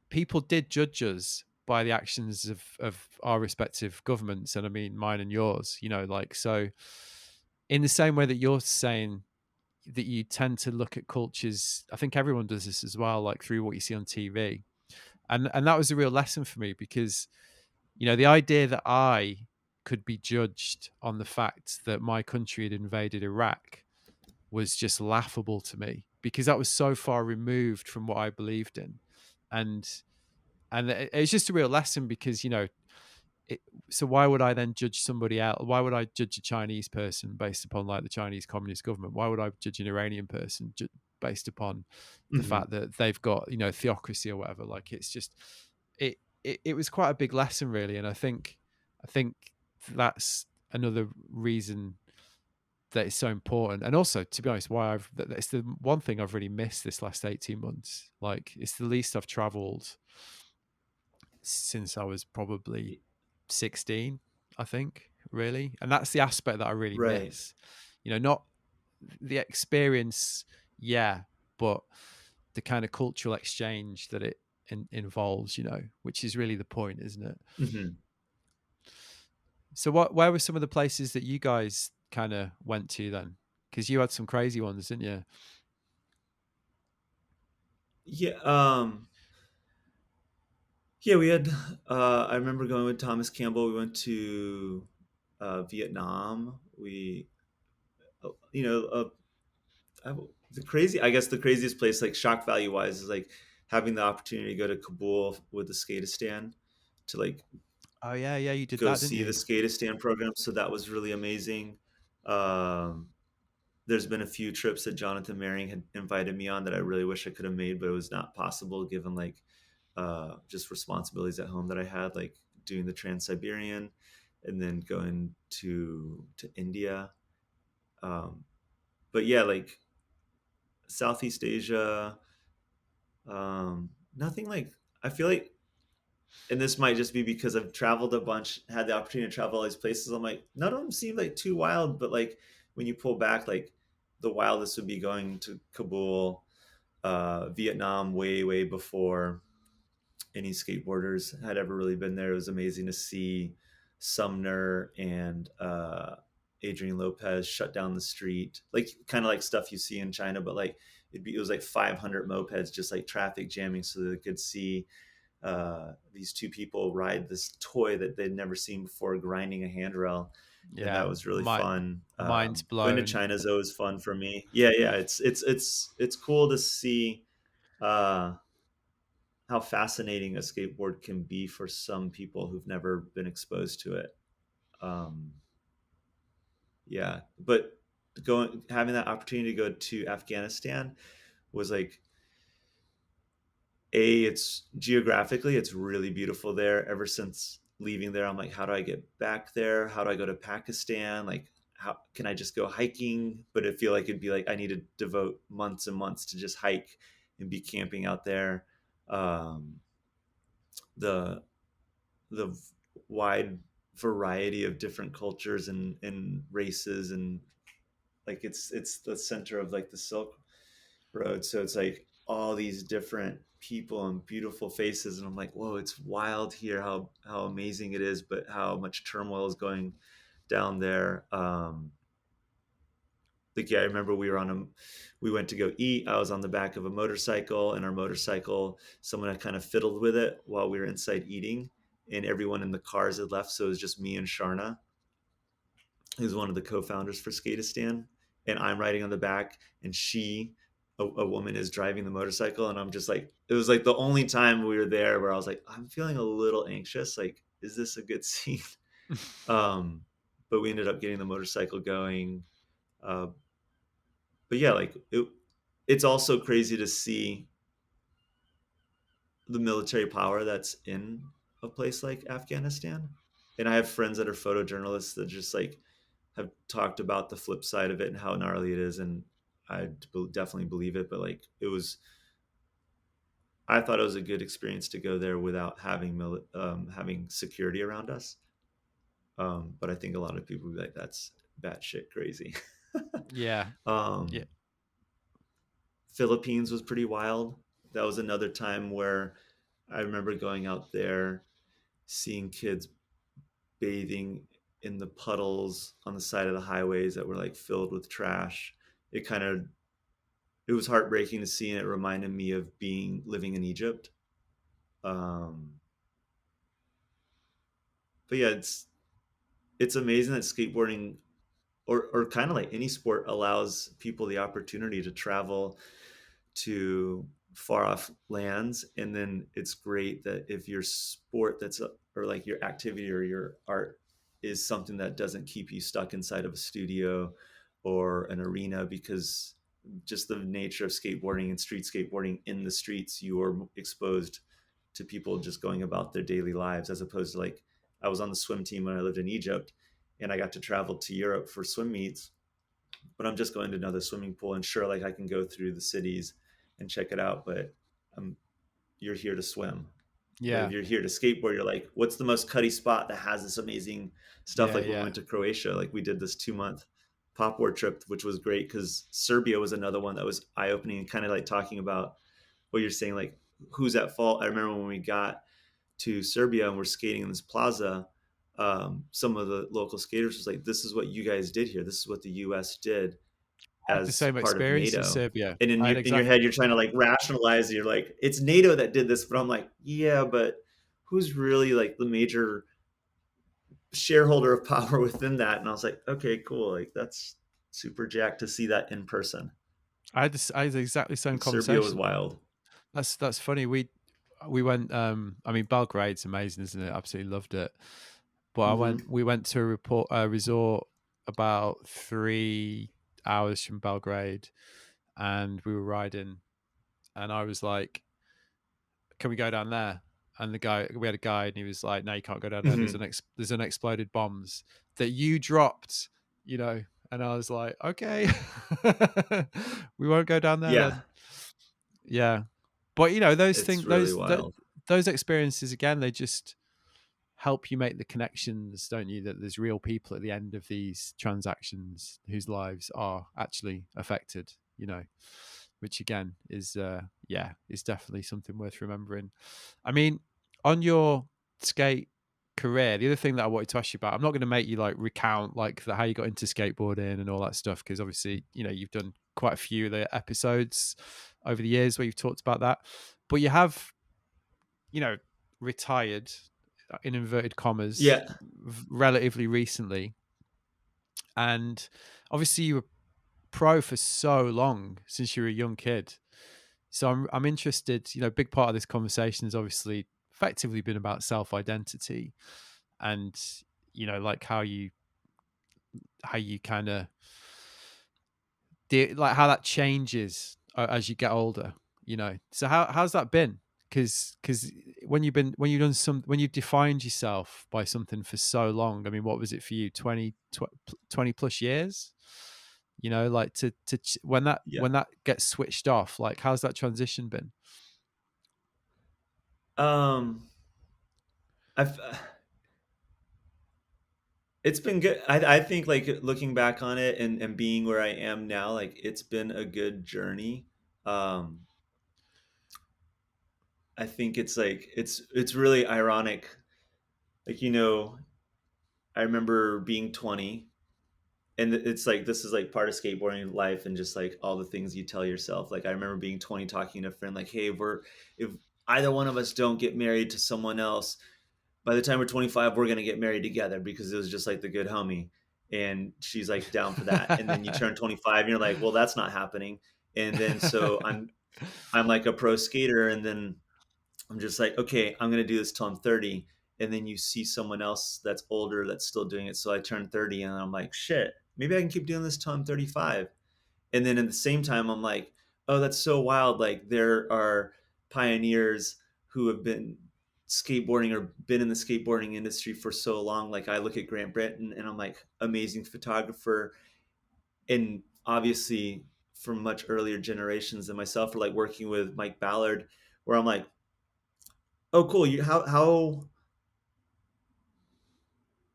[SPEAKER 1] people did judge us by the actions of our respective governments, and I mean mine and yours. You know, like so. In the same way that you're saying that you tend to look at cultures, I think everyone does this as well, like through what you see on TV, and that was a real lesson for me because the idea that I could be judged on the fact that my country had invaded Iraq was just laughable to me because that was so far removed from what I believed in, and it was just a real lesson because so why would I then judge somebody else? Why would I judge a Chinese person based upon like the Chinese Communist government? Why would I judge an Iranian person based upon the
[SPEAKER 2] Hmm.
[SPEAKER 1] fact that they've got theocracy or whatever? Like it's just it was quite a big lesson really, and I think that's another reason that is so important. And also, to be honest, why it's the one thing I've really missed this last 18 months. Like it's the least I've traveled since I was probably 16, I think, really. And that's the aspect that I really
[SPEAKER 2] Right.
[SPEAKER 1] miss. Not the experience, yeah, but the kind of cultural exchange that it involves, which is really the point, isn't it?
[SPEAKER 2] Hmm.
[SPEAKER 1] So where were some of the places that you guys kind of went to then? Because you had some crazy ones, didn't you?
[SPEAKER 2] Yeah. Yeah, we had I remember going with Thomas Campbell. We went to Vietnam. We you know I, I guess the craziest place, like shock value wise, is like having the opportunity to go to Kabul with the Skatistan to like
[SPEAKER 1] Oh yeah, yeah, you did
[SPEAKER 2] go
[SPEAKER 1] that, didn't
[SPEAKER 2] see the
[SPEAKER 1] you?
[SPEAKER 2] Skatistan program. So that was really amazing. Um, there's been a few trips that Jonathan Maring had invited me on that I really wish I could have made, but it was not possible given like just responsibilities at home that I had, like doing the Trans Siberian and then going to India. Um, but yeah, like Southeast Asia, nothing like, I feel like, and this might just be because I've traveled a bunch, had the opportunity to travel all these places. I'm like, none of them seem like too wild, but like when you pull back, like the wildest would be going to Kabul, Vietnam, way before any skateboarders had ever really been there. It was amazing to see Sumner and Adrian Lopez shut down the street, like kind of like stuff you see in China, but like it was like 500 mopeds just like traffic jamming so they could see these two people ride this toy that they'd never seen before, grinding a handrail, and that
[SPEAKER 1] Yeah,
[SPEAKER 2] was really
[SPEAKER 1] my
[SPEAKER 2] fun.
[SPEAKER 1] mind's
[SPEAKER 2] Going to
[SPEAKER 1] blown.
[SPEAKER 2] China is always fun for me. Yeah, yeah, it's cool to see uh, how fascinating a skateboard can be for some people who've never been exposed to it. Um, yeah, but having that opportunity to go to Afghanistan was like, it's geographically, it's really beautiful there. Ever since leaving there, I'm like, how do I get back there? How do I go to Pakistan? Like, how can I just go hiking? But I feel like it'd be like I need to devote months and months to just hike and be camping out there. Um, the the wide variety of different cultures and races, and like it's the center of like the Silk Road, so it's like all these different people and beautiful faces, and I'm like, whoa, it's wild here, how amazing it is, but how much turmoil is going down there. Like, yeah, I remember we went to go eat. I was on the back of a motorcycle, and our motorcycle, someone had kind of fiddled with it while we were inside eating, and everyone in the cars had left, so it was just me and Sharna, who's one of the co-founders for Skatistan, and I'm riding on the back, and a woman, is driving the motorcycle, and I'm just like, it was like the only time we were there where I was like, I'm feeling a little anxious. Like, is this a good scene? um, but we ended up getting the motorcycle going. Uh, but yeah, like it's also crazy to see the military power that's in a place like Afghanistan. And I have friends that are photojournalists that just like have talked about the flip side of it and how gnarly it is, and I definitely believe it. But like, I thought it was a good experience to go there without having security around us. But I think a lot of people would be like, that's batshit crazy.
[SPEAKER 1] Yeah. Yeah.
[SPEAKER 2] um, Philippines was pretty wild. That was another time where I remember going out there, seeing kids bathing in the puddles on the side of the highways that were like filled with trash. It kind of it was heartbreaking to see, and it reminded me of living in Egypt. Um, but yeah, it's amazing that skateboarding, or kind of like any sport, allows people the opportunity to travel to far off lands. And then it's great that if your sport or like your activity or your art is something that doesn't keep you stuck inside of a studio or an arena, because just the nature of skateboarding and street skateboarding, in the streets, you are exposed to people just going about their daily lives, as opposed to like, I was on the swim team when I lived in Egypt, and I got to travel to Europe for swim meets, but I'm just going to another swimming pool, and sure, like I can go through the cities and check it out, but you're here to swim. But if
[SPEAKER 1] Yeah.
[SPEAKER 2] you're here to skateboard, you're like, what's the most cutty spot that has this amazing stuff?
[SPEAKER 1] Yeah.
[SPEAKER 2] Like when we
[SPEAKER 1] Yeah.
[SPEAKER 2] went to Croatia, like we did this 2-month popboard trip, which was great, because Serbia was another one that was eye opening, and kind of like talking about what you're saying, like who's at fault. I remember when we got to Serbia and we're skating in this plaza, some of the local skaters was like, this is what you guys did here. This is what the US did
[SPEAKER 1] I had the
[SPEAKER 2] as
[SPEAKER 1] same
[SPEAKER 2] part of
[SPEAKER 1] experience in
[SPEAKER 2] NATO.
[SPEAKER 1] Serbia.
[SPEAKER 2] And
[SPEAKER 1] I had
[SPEAKER 2] in your head,
[SPEAKER 1] exactly.
[SPEAKER 2] you're trying to like rationalize. You're like, it's NATO that did this, but I'm like, yeah, but who's really like the major shareholder of power within that? And I was like, okay, cool. Like that's super jacked to see that in person.
[SPEAKER 1] I had exactly the same
[SPEAKER 2] Like, Serbia was
[SPEAKER 1] conversation.
[SPEAKER 2] wild.
[SPEAKER 1] That's funny. We went. I mean, Belgrade's amazing, isn't it? Absolutely loved it. But
[SPEAKER 2] Mm-hmm.
[SPEAKER 1] we went to a resort about 3 hours from Belgrade, and we were riding, and I was like, "Can we go down there?" And we had a guide, and he was like, "No, you can't go down there.
[SPEAKER 2] Mm-hmm.
[SPEAKER 1] There's unexploded bombs that you dropped, you know." And I was like, "Okay, we won't go down there
[SPEAKER 2] Yeah,
[SPEAKER 1] then." Yeah, but you know, those
[SPEAKER 2] it's
[SPEAKER 1] things,
[SPEAKER 2] really wild.
[SPEAKER 1] those experiences again, they just help you make the connections, don't you? That there's real people at the end of these transactions whose lives are actually affected. You know, which again is yeah, is definitely something worth remembering. I mean, on your skate career, the other thing that I wanted to ask you about, I'm not going to make you like recount like how you got into skateboarding and all that stuff, because obviously, you know, you've done quite a few of the episodes over the years where you've talked about that, but you have, you know, retired in inverted commas
[SPEAKER 2] Yeah.
[SPEAKER 1] relatively recently, and obviously you were pro for so long since you were a young kid. So I'm interested, a big part of this conversation has obviously effectively been about self-identity, and like how you kind of like how that changes as you get older. So how's that been? Because when you've defined yourself by something for so long, I mean, what was it for you? 20 plus years, like when that
[SPEAKER 2] Yeah.
[SPEAKER 1] when that gets switched off, like how's that transition been?
[SPEAKER 2] Um, I've It's been good. I think like looking back on it and being where I am now, like it's been a good journey. Um, I think it's like it's really ironic. Like, I remember being 20, and it's like this is like part of skateboarding life and just like all the things you tell yourself. Like I remember being 20 talking to a friend like, "Hey, if either one of us don't get married to someone else, by the time we're 25, we're gonna get married together," because it was just like the good homie. And she's like down for that. And then you turn 25 and you're like, well, that's not happening. And then so I'm like a pro skater, and then I'm just like, okay, I'm gonna do this till I'm 30. And then you see someone else that's older that's still doing it. So I turn 30 and I'm like, shit, maybe I can keep doing this till I'm 35. And then at the same time, I'm like, oh, that's so wild. Like there are pioneers who have been skateboarding or been in the skateboarding industry for so long. Like I look at Grant Britton and I'm like, amazing photographer. And obviously from much earlier generations than myself, or like working with Mike Ballard, where I'm like, oh, cool.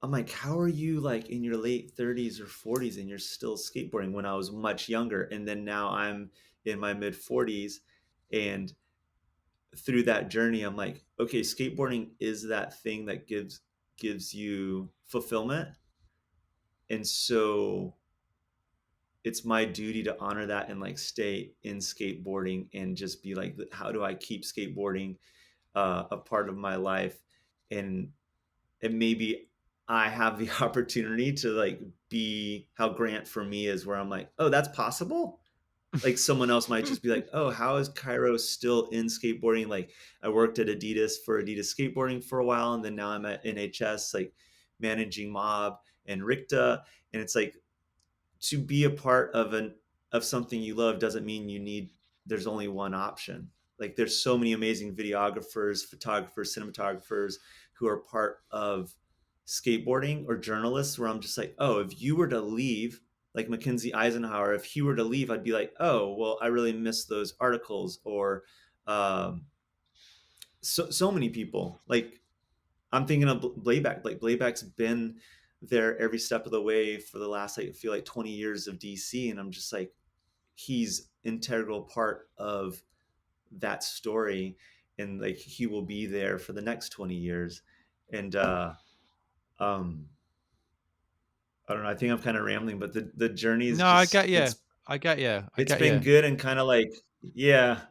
[SPEAKER 2] I'm like, how are you like in your late 30s or 40s and you're still skateboarding, when I was much younger? And then now I'm in my mid 40s. And through that journey, I'm like, okay, skateboarding is that thing that gives you fulfillment. And so it's my duty to honor that and like stay in skateboarding and just be like, how do I keep skateboarding a part of my life? And maybe I have the opportunity to like be how Grant for me is, where I'm like, oh, that's possible. Like someone else might just be like, oh, how is Cairo still in skateboarding? Like I worked at Adidas for Adidas skateboarding for a while, and then now I'm at NHS, like managing Mob and Ricta. And it's like, to be a part of something you love doesn't mean there's only one option. Like there's so many amazing videographers, photographers, cinematographers who are part of skateboarding, or journalists, where I'm just like, oh, if you were to leave, like Mackenzie Eisenhower, if he were to leave, I'd be like, oh, well, I really miss those articles. Or so many people. Like I'm thinking of Blayback. Like Blayback's been there every step of the way for the last, like, I feel like 20 years of DC, and I'm just like, he's integral part of that story, and like he will be there for the next 20 years. And um I don't know, I think I'm kind of rambling, but the journey is
[SPEAKER 1] No, I
[SPEAKER 2] just
[SPEAKER 1] get you. I get you. I
[SPEAKER 2] it's
[SPEAKER 1] get
[SPEAKER 2] been
[SPEAKER 1] you.
[SPEAKER 2] good, and kind of like, yeah,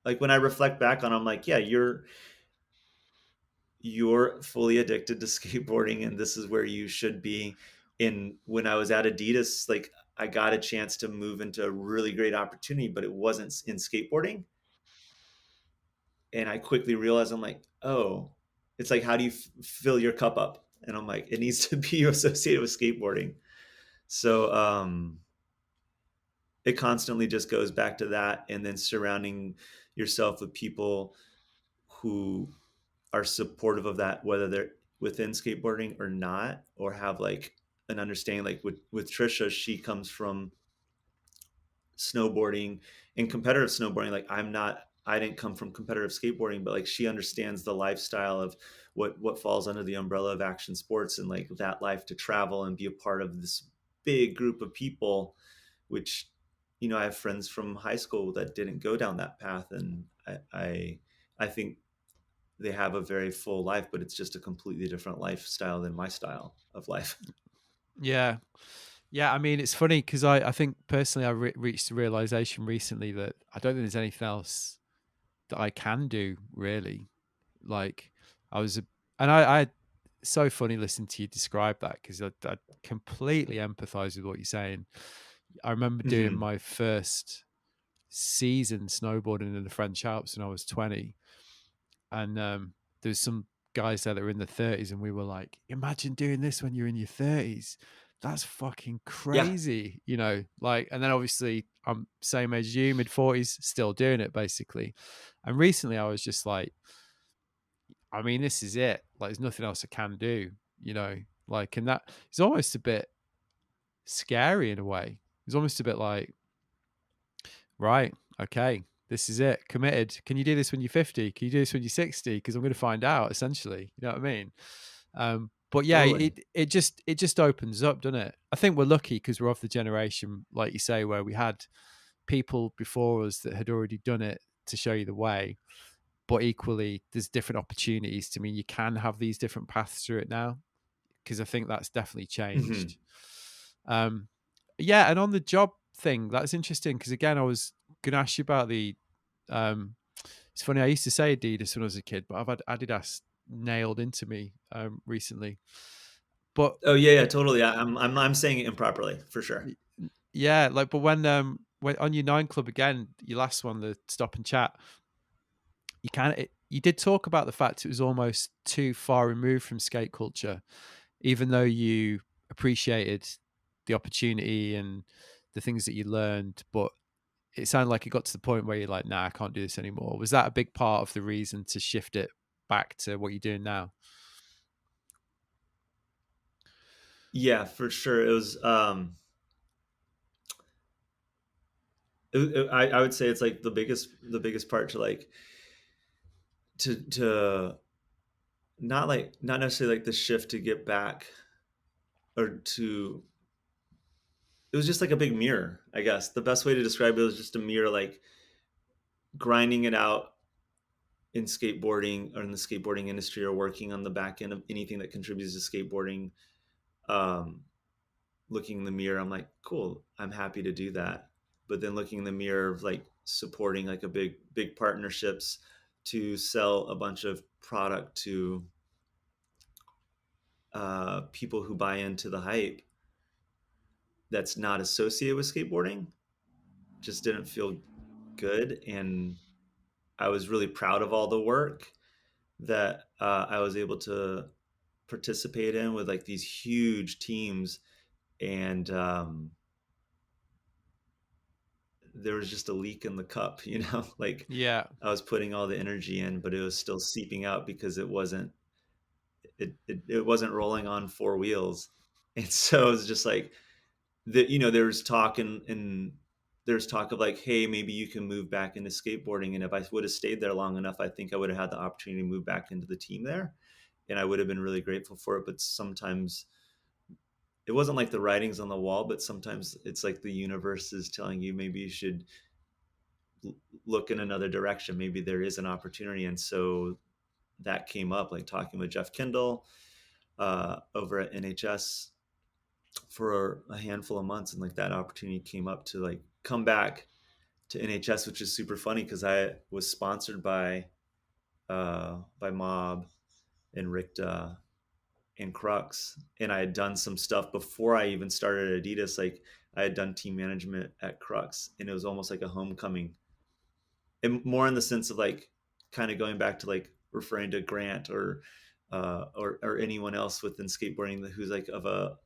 [SPEAKER 2] like when I reflect back on it, I'm like, yeah, you're fully addicted to skateboarding, and this is where you should be. And when I was at Adidas, like I got a chance to move into a really great opportunity, but it wasn't in skateboarding. And I quickly realized, I'm like, oh, it's like, how do you fill your cup up? And I'm like, it needs to be associated with skateboarding. So it constantly just goes back to that, and then surrounding yourself with people who are supportive of that, whether they're within skateboarding or not, or have like an understanding. Like with Trisha, she comes from snowboarding and competitive snowboarding. Like I didn't come from competitive skateboarding, but like she understands the lifestyle of what falls under the umbrella of action sports, and like that life to travel and be a part of this big group of people, which, I have friends from high school that didn't go down that path. And I think they have a very full life, but it's just a completely different lifestyle than my style of life.
[SPEAKER 1] Yeah. Yeah, I mean, it's funny because I think personally I reached the realization recently that I don't think there's anything else that I can do really. Like I was, and I so funny listening to you describe that, because I completely empathize with what you're saying. I remember doing
[SPEAKER 2] Hmm.
[SPEAKER 1] my first seasoned snowboarding in the French Alps when I was 20, and there's some guys there that were in the 30s, and we were like, imagine doing this when you're in your 30s. That's fucking
[SPEAKER 2] Yeah.
[SPEAKER 1] crazy, you know. Like, and then obviously I'm same age as you, mid 40s, still doing it basically. And recently I was just like, I mean, this is it. Like, there's nothing else I can do, you know. Like, and that is almost a bit scary in a way. It's almost a bit like, right, okay, this is it, committed. Can you do this when you're 50? Can you do this when you're 60? Because I'm going to find out, essentially. You know what I mean? But yeah,
[SPEAKER 2] Totally.
[SPEAKER 1] it just opens up, doesn't it? I think we're lucky because we're of the generation, like you say, where we had people before us that had already done it to show you the way. But equally, there's different opportunities to mean you can have these different paths through it now, because I think that's definitely
[SPEAKER 2] Hmm.
[SPEAKER 1] changed. Um, yeah, and on the job thing, that's interesting because again, I was going to ask you about the. It's funny. I used to say Adidas when I was a kid, but I've had Adidas nailed into me recently. But
[SPEAKER 2] Oh yeah, yeah, totally. I'm saying it improperly for sure.
[SPEAKER 1] yeah, like, but when on your Nine Club again, your last one, the Stop and Chat, you did talk about the fact it was almost too far removed from skate culture, even though you appreciated the opportunity and the things that you learned, but it sounded like it got to the point where you're like, nah, I can't do this anymore. Was that a big part of the reason to shift it back to what you're doing now?
[SPEAKER 2] Yeah, for sure. It was I would say it's like the biggest part to like to not necessarily like the shift to get back or to it was just like a big mirror, I guess. The best way to describe it was just a mirror, like grinding it out in skateboarding or in the skateboarding industry or working on the back end of anything that contributes to skateboarding. Um, Looking in the mirror, I'm like, cool, I'm happy to do that. But then looking in the mirror of like supporting like a big partnerships to sell a bunch of product to people who buy into the hype that's not associated with skateboarding just didn't feel good. And I was really proud of all the work that I was able to participate in with like these huge teams. And there was just a leak in the cup, you know, like
[SPEAKER 1] Yeah.
[SPEAKER 2] I was putting all the energy in, but it was still seeping out because it wasn't rolling on four wheels. And so it was just like that, you know, there's talk and there's talk of like, hey, maybe you can move back into skateboarding. And if I would have stayed there long enough, I think I would have had the opportunity to move back into the team there. And I would have been really grateful for it. But sometimes it wasn't like the writings on the wall, but sometimes it's like the universe is telling you maybe you should look in another direction. Maybe there is an opportunity. And so that came up, like talking with Jeff Kendall over at NHS for a handful of months. And like that opportunity came up to like come back to NHS, which is super funny because I was sponsored by Mob and Ricta and Crux, and I had done some stuff before I even started at Adidas. Like I had done team management at Crux, and it was almost like a homecoming, and more in the sense of like kind of going back to like referring to Grant or anyone else within skateboarding who's like of a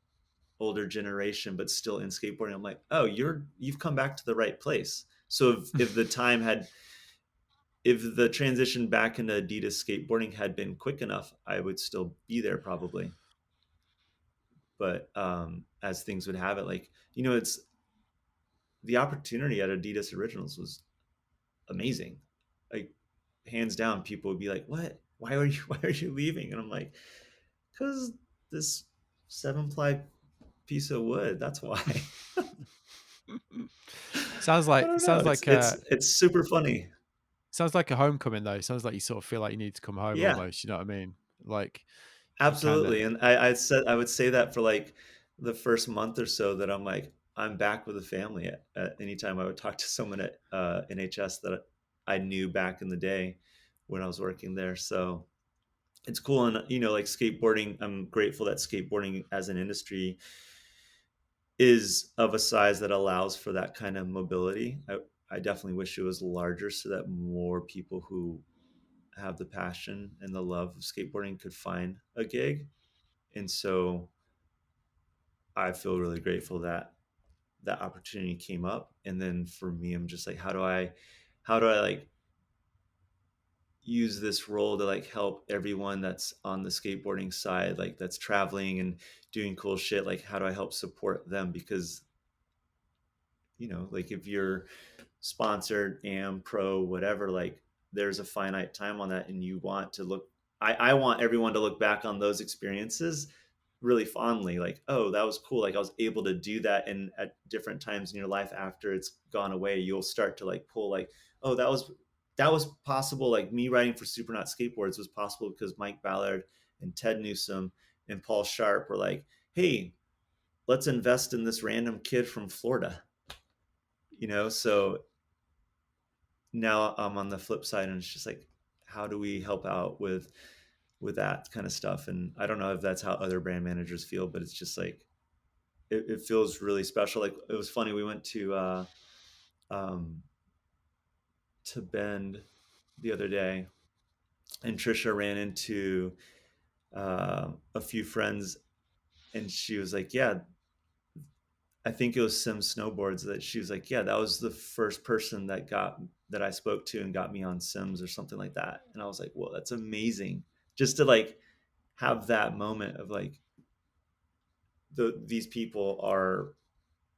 [SPEAKER 2] older generation but still in skateboarding. I'm like, oh, you've come back to the right place. So if the time had if the transition back into Adidas skateboarding had been quick enough, I would still be there probably. But as things would have it, like, you know, it's the opportunity at Adidas Originals was amazing. Like hands down, people would be like, "What? Why are you leaving?" And I'm like, "Cause this 7-ply piece of wood. That's why."
[SPEAKER 1] sounds
[SPEAKER 2] I
[SPEAKER 1] like
[SPEAKER 2] don't know.
[SPEAKER 1] sounds
[SPEAKER 2] It's
[SPEAKER 1] like
[SPEAKER 2] it's
[SPEAKER 1] a
[SPEAKER 2] it's super funny.
[SPEAKER 1] sounds like a homecoming though. Sounds like you sort of feel like you need to come home
[SPEAKER 2] Yeah,
[SPEAKER 1] almost. You know what I mean? Like you kind of.
[SPEAKER 2] absolutely. And I would say that for like the first month or so that I'm like I'm back with the family at any time I would talk to someone at NHS that I knew back in the day when I was working there. So it's cool. And you know, like skateboarding, I'm grateful that skateboarding as an industry is of a size that allows for that kind of mobility. I definitely wish it was larger so that more people who have the passion and the love of skateboarding could find a gig. And so I feel really grateful that that opportunity came up. And then for me, I'm just like, how do I like use this role to like help everyone that's on the skateboarding side, like that's traveling and doing cool shit? Like, how do I help support them? Because, like if you're sponsored, am pro, whatever, like there's a finite time on that, and you want to look. I want everyone to look back on those experiences really fondly, like, oh, that was cool. Like I was able to do that, and at different times in your life after it's gone away, you'll start to like pull like, oh, that was possible. Like me writing for Supernaut Skateboards was possible because Mike Ballard and Ted Newsom and Paul Sharp were like, hey, let's invest in this random kid from Florida. So now I'm on the flip side, and it's just like, how do we help out with that kind of stuff? And I don't know if that's how other brand managers feel, but it's just like it feels really special. Like it was funny, we went um to Bend the other day, and Trisha ran into a few friends, and she was like, yeah, I think it was Sim Snowboards, that she was like, yeah, that was the first person that I spoke to and got me on Sims or something like that. And I was like, well, that's amazing. Just to like have that moment of like these people are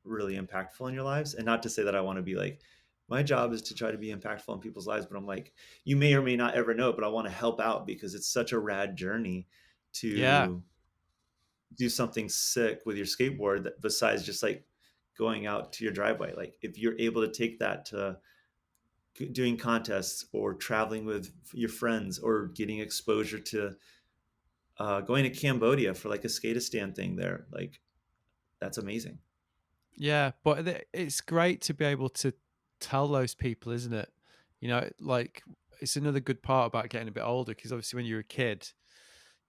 [SPEAKER 2] really impactful in your lives. And not to say that I want to be like, my job is to try to be impactful in people's lives, but I'm like, you may or may not ever know it, but I want to help out because it's such a rad journey
[SPEAKER 1] Yeah.
[SPEAKER 2] to do something sick with your skateboard that, besides just like going out to your driveway. Like if you're able to take that to doing contests or traveling with your friends or getting exposure to going to Cambodia for like a skatistan thing there, like that's amazing.
[SPEAKER 1] Yeah, but it's great to be able to tell those people, isn't it? Like it's another good part about getting a bit older, because obviously when you're a kid,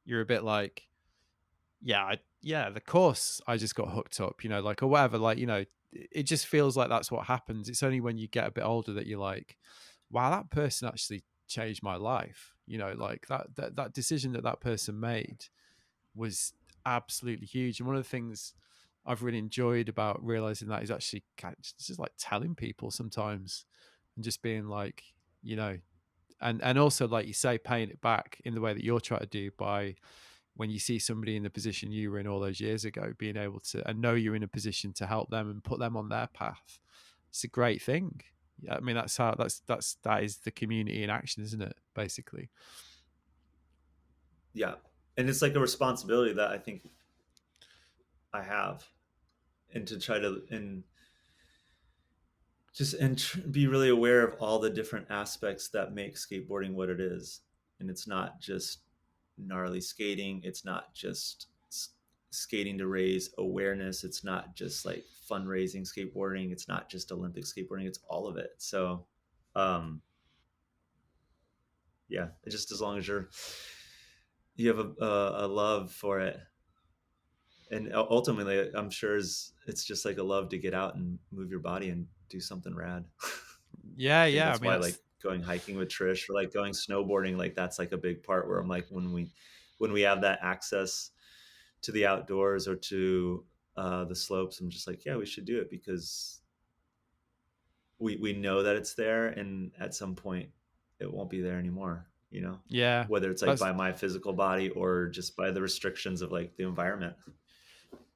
[SPEAKER 1] you're a bit like, yeah, yeah, the course I just got hooked up, like, or whatever. Like, it just feels like that's what happens. It's only when you get a bit older that you're like, wow, that person actually changed my life. Like that decision that person made was absolutely huge. And one of the things I've really enjoyed about realizing that is actually just like telling people sometimes, and just being like, you know, and also, like you say, paying it back in the way that you're trying to do, by when you see somebody in the position you were in all those years ago, being able to, and know you're in a position to help them and put them on their path. It's a great thing. Yeah, I mean, that is the community in action, isn't it? Basically.
[SPEAKER 2] Yeah. And it's like a responsibility that I think I have, and to try to, and just, and be really aware of all the different aspects that make skateboarding what it is. And it's not just gnarly skating. It's not just skating to raise awareness. It's not just like fundraising skateboarding. It's not just Olympic skateboarding. It's all of it. So, um, yeah, just as long as you have a love for it, and ultimately, I'm sure it's just like a love to get out and move your body and do something rad.
[SPEAKER 1] Yeah,
[SPEAKER 2] I think
[SPEAKER 1] yeah. I
[SPEAKER 2] that's
[SPEAKER 1] mean,
[SPEAKER 2] why like going hiking with Trish or like going snowboarding, like that's like a big part where I'm like, when we have that access to the outdoors or to the slopes, I'm just like, yeah, we should do it, because we know that it's there, and at some point it won't be there anymore,
[SPEAKER 1] yeah.
[SPEAKER 2] whether it's like
[SPEAKER 1] That's
[SPEAKER 2] by my physical body or just by the restrictions of like the environment.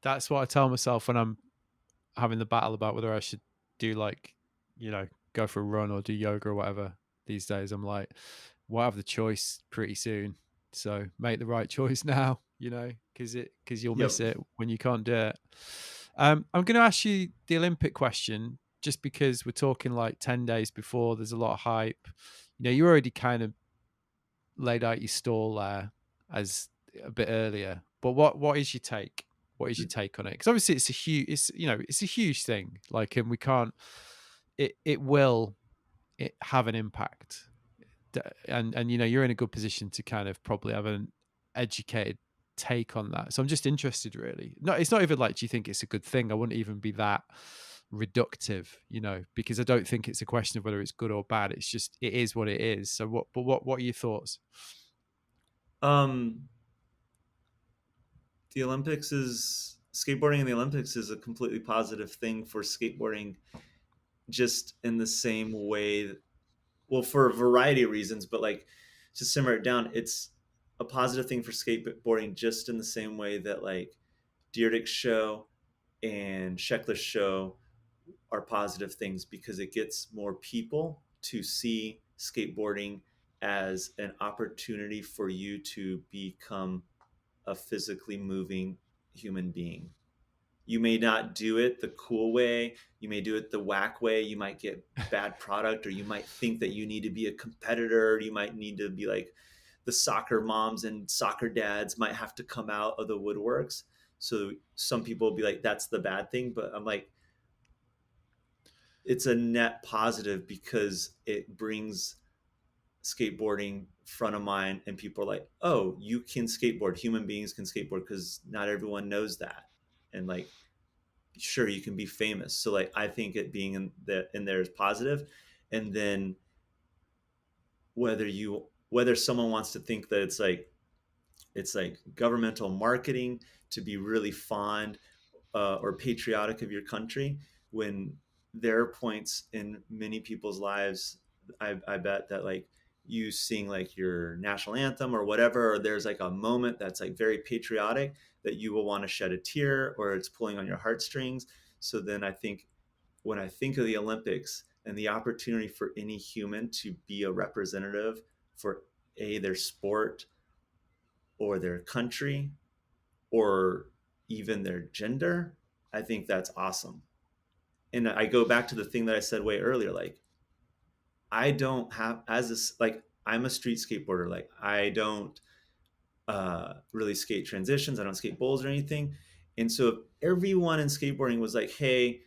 [SPEAKER 1] that's what I tell myself when I'm having the battle about whether I should do, like, go for a run or do yoga or whatever these days. I'm like, we'll have the choice pretty soon. So make the right choice now, because you'll miss
[SPEAKER 2] Yep.
[SPEAKER 1] it when you can't do it. I'm going to ask you the Olympic question, just because we're talking like 10 days before. There's a lot of hype. You already kind of laid out your stall there as a bit earlier. But what is your take? What is your take on it? Because obviously it's a huge thing. Like, and we can't. It will have an impact, and you're in a good position to kind of probably have an educated take on that. So I'm just interested, really. No, it's not even like, do you think it's a good thing? I wouldn't even be that reductive, because I don't think it's a question of whether it's good or bad. It's just, it is what it is. So what are your thoughts?
[SPEAKER 2] Um, the Olympics is skateboarding in the Olympics is a completely positive thing for skateboarding, just in the same way. Well, for a variety of reasons, but like to simmer it down, it's a positive thing for skateboarding just in the same way that like Dyrdek's show and Sheckler's show are positive things, because it gets more people to see skateboarding as an opportunity for you to become a physically moving human being. You may not do it the cool way, you may do it the whack way, you might get bad product, or you might think that you need to be a competitor, you might need to be like the soccer moms and soccer dads might have to come out of the woodworks. So some people will be like, that's the bad thing, but I'm like, it's a net positive because it brings skateboarding front of mind, and people are like, oh, you can skateboard, human beings can skateboard, because not everyone knows that. And like, sure, you can be famous. So like, I think it being in there is positive. And then whether someone wants to think that it's like governmental marketing to be really fond or patriotic of your country, when there are points in many people's lives, I bet that like you sing like your national anthem or whatever, or there's like a moment that's like very patriotic, that you will want to shed a tear, or it's pulling on your heartstrings. So then I think, when I think of the Olympics and the opportunity for any human to be a representative for their sport or their country or even their gender, I think that's awesome. And I go back to the thing that I said way earlier, like, I don't have, as this, like, I'm a street skateboarder, like I don't really skate transitions, I don't skate bowls or anything. And so if everyone in skateboarding was like, hey,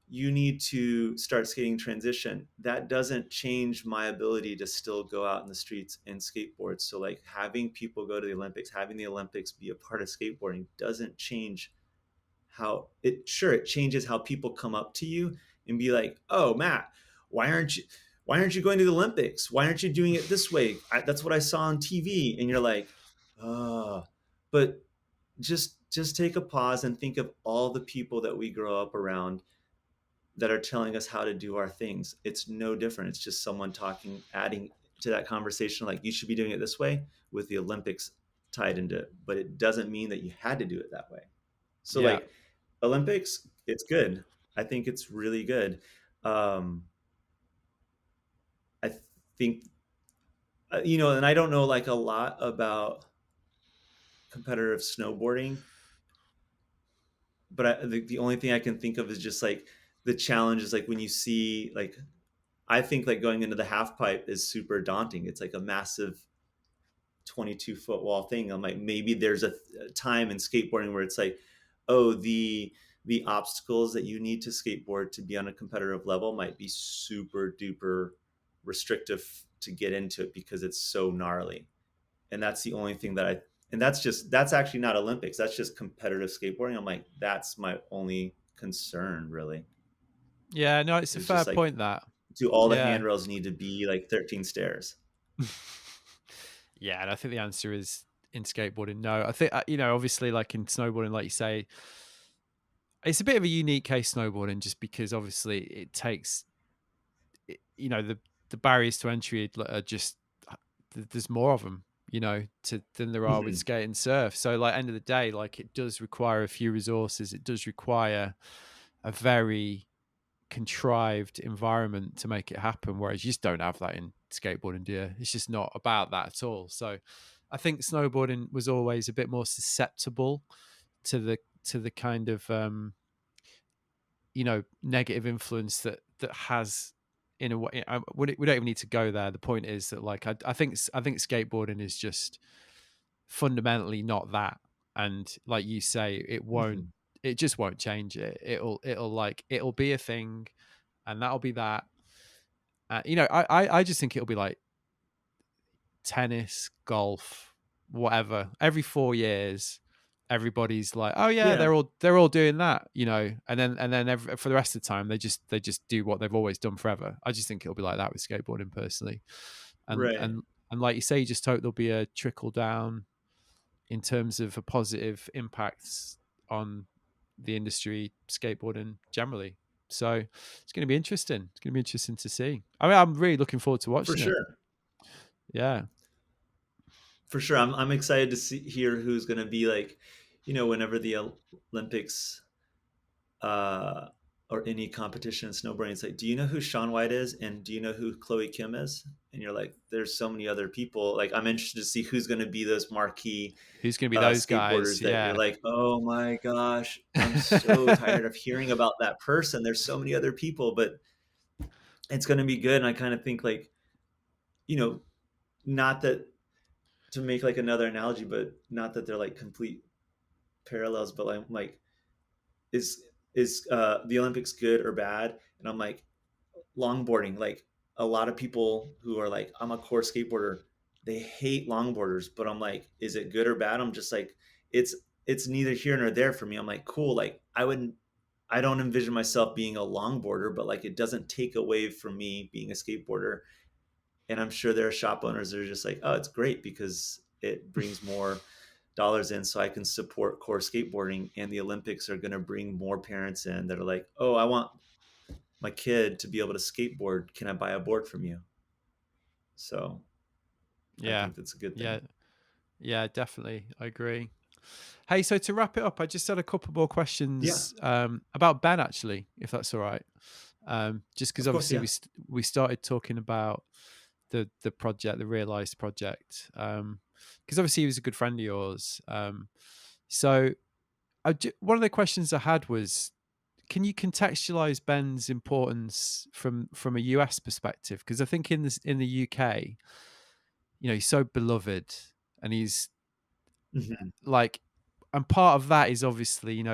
[SPEAKER 2] you need to start skating transition, that doesn't change my ability to still go out in the streets and skateboard. So like, having people go to the Olympics, having the Olympics be a part of skateboarding doesn't change how it, sure, it changes how people come up to you and be like, oh, Matt, why aren't you going to the Olympics, why aren't you doing it this way, that's what I saw on TV. And you're like, oh, but just take a pause and think of all the people that we grow up around that are telling us how to do our things. It's no different. It's just someone talking, adding to that conversation, like, you should be doing it this way, with the Olympics tied into it. But it doesn't mean that you had to do it that way. So
[SPEAKER 1] Yeah.
[SPEAKER 2] like, Olympics, it's good. I think it's really good. I think, and I don't know like a lot about competitive snowboarding, but the only thing I can think of is just like the challenge is like when you see like, I think like going into the half pipe is super daunting. It's like a massive 22-foot wall thing. I'm like, maybe there's a time in skateboarding where it's like, oh, the obstacles that you need to skateboard to be on a competitive level might be super duper restrictive to get into it, because it's so gnarly. And that's the only thing that and that's actually not Olympics. That's just competitive skateboarding. I'm like, that's my only concern really.
[SPEAKER 1] Yeah, no, it's a
[SPEAKER 2] Is
[SPEAKER 1] fair
[SPEAKER 2] just like,
[SPEAKER 1] point, that.
[SPEAKER 2] do all the
[SPEAKER 1] Yeah.
[SPEAKER 2] handrails need to be like 13 stairs?
[SPEAKER 1] Yeah, and I think the answer is, in skateboarding, no. I think, obviously, like in snowboarding, like you say, it's a bit of a unique case, snowboarding, just because obviously it takes, the barriers to entry are just, there's more of them, than there are with
[SPEAKER 2] Mm-hmm.
[SPEAKER 1] skate and surf. So like, end of the day, like, it does require a few resources. It does require a very contrived environment to make it happen, whereas you just don't have that in skateboarding, do you? It's just not about that at all. So I think snowboarding was always a bit more susceptible to the kind of negative influence that has, in a way. We don't even need to go there. The point is that, like, I think skateboarding is just fundamentally not that. And like you say,
[SPEAKER 2] Mm-hmm.
[SPEAKER 1] it just won't change it. It'll be a thing, and that'll be that. I just think it'll be like tennis, golf, whatever. Every 4 years, everybody's like, oh yeah,
[SPEAKER 2] Yeah.
[SPEAKER 1] they're all doing that, and then for the rest of the time they just do what they've always done forever. I just think it'll be like that with skateboarding personally, and
[SPEAKER 2] Right.
[SPEAKER 1] and and like you say, you just hope there'll be a trickle down in terms of a positive impact on the industry, skateboarding generally. So it's going to be interesting. It's going to be interesting to see. I mean, I'm really looking forward to
[SPEAKER 2] For
[SPEAKER 1] watching it.
[SPEAKER 2] sure.
[SPEAKER 1] Yeah.
[SPEAKER 2] For sure. I'm excited to hear who's going to be like, whenever the Olympics uh, or any competition in snowboarding, it's like, do you know who Shaun White is? And do you know who Chloe Kim is? And you're like, there's so many other people. Like, I'm interested to see who's going to be those marquee
[SPEAKER 1] Who's going to be those guys?
[SPEAKER 2] skateboarders that you're
[SPEAKER 1] Yeah.
[SPEAKER 2] like, oh my gosh, I'm so tired of hearing about that person. There's so many other people, but it's going to be good. And I kind of think like, you know, not that to make like another analogy, but not that they're like complete parallels, but like is the Olympics good or bad? And I'm like, longboarding, like a lot of people who are like, I'm a core skateboarder, they hate longboarders, but I'm like, is it good or bad? I'm just like, it's it's neither here nor there for me. I'm like, cool, like I don't envision myself being a longboarder, but like it doesn't take away from me being a skateboarder. And I'm sure there are shop owners that are just like, oh, it's great because it brings more dollars in so I can support core skateboarding. And the Olympics are going to bring more parents in that are like, oh, I want my kid to be able to skateboard. Can I buy a board from you? So I
[SPEAKER 1] Yeah.
[SPEAKER 2] think that's a good thing.
[SPEAKER 1] Yeah. Yeah, definitely. I agree. Hey, so to wrap it up, I just had a couple more
[SPEAKER 2] Yeah,
[SPEAKER 1] questions about Ben, actually, if that's all right. Just because
[SPEAKER 2] of course.
[SPEAKER 1] obviously
[SPEAKER 2] Yeah.
[SPEAKER 1] we started talking about the project, the Realized project, because obviously he was a good friend of yours. So one of the questions I had was, can you contextualize Ben's importance from a US perspective? Because I think in the UK, he's so beloved, and he's
[SPEAKER 2] Hmm.
[SPEAKER 1] like, and part of that is obviously, in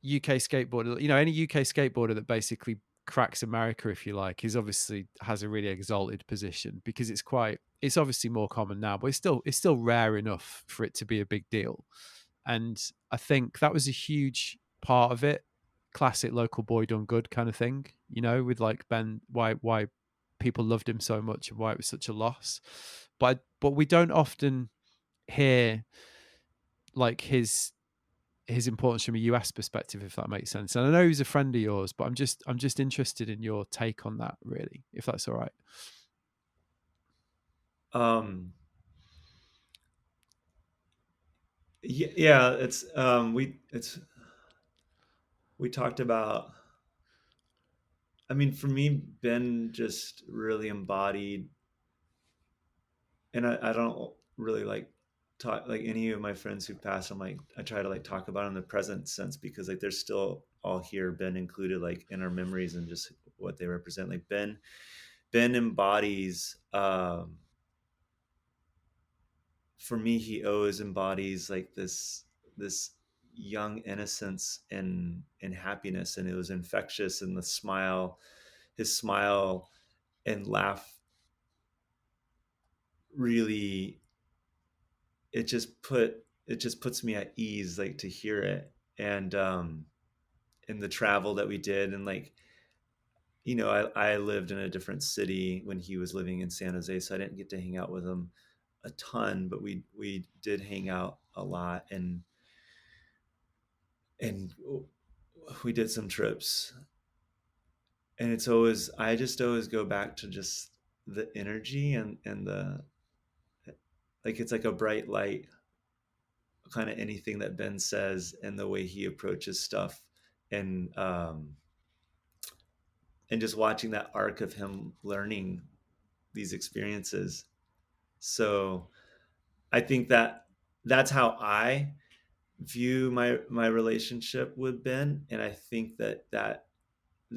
[SPEAKER 1] UK skateboarder, any UK skateboarder that basically cracks America, if you like, is obviously has a really exalted position because it's obviously more common now, but it's still rare enough for it to be a big deal. And I think that was a huge part of it. Classic local boy done good kind of thing, with like Ben, why people loved him so much and why it was such a loss. But we don't often hear like his importance from a US perspective, if that makes sense. And I know he's a friend of yours, but I'm just interested in your take on that, really, if that's all right.
[SPEAKER 2] Um, yeah, yeah, we talked about. I mean, for me, Ben just really embodied, and I don't really like talk like any of my friends who passed. I'm like, I try to like talk about in the present sense because like they're still all here, Ben included, like in our memories and just what they represent. Like Ben embodies. For me, he always embodies like this young innocence and happiness, and it was infectious. And his smile and laugh really, it just puts me at ease, like to hear it. And in the travel that we did, and like, I lived in a different city when he was living in San Jose, so I didn't get to hang out with him a ton, but we did hang out a lot, and we did some trips. And it's always, I just always go back to just the energy and the, like, it's like a bright light, kind of anything that Ben says and the way he approaches stuff. And um and just watching that arc of him learning these experiences. So I think that that's how I view my relationship with Ben. And I think that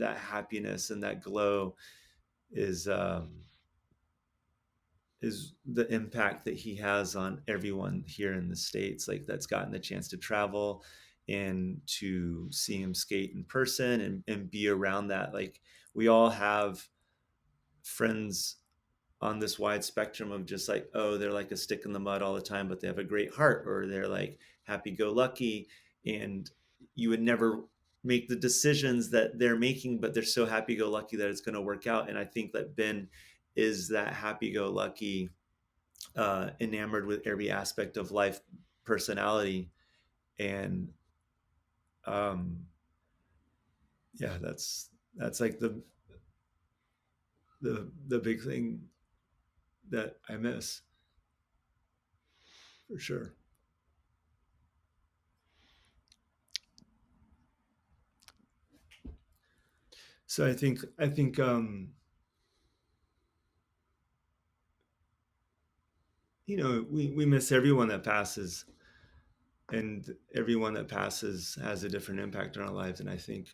[SPEAKER 2] happiness and that glow is the impact that he has on everyone here in the States, like that's gotten the chance to travel and to see him skate in person and be around that. Like we all have friends on this wide spectrum of just like, oh, they're like a stick in the mud all the time, but they have a great heart, or they're like happy go lucky, and you would never make the decisions that they're making, but they're so happy go lucky that it's going to work out. And I think that Ben is that happy go lucky, enamored with every aspect of life personality. And um, yeah, that's like the big thing that I miss for sure. So I think we miss everyone that passes, and everyone that passes has a different impact on our lives. And I think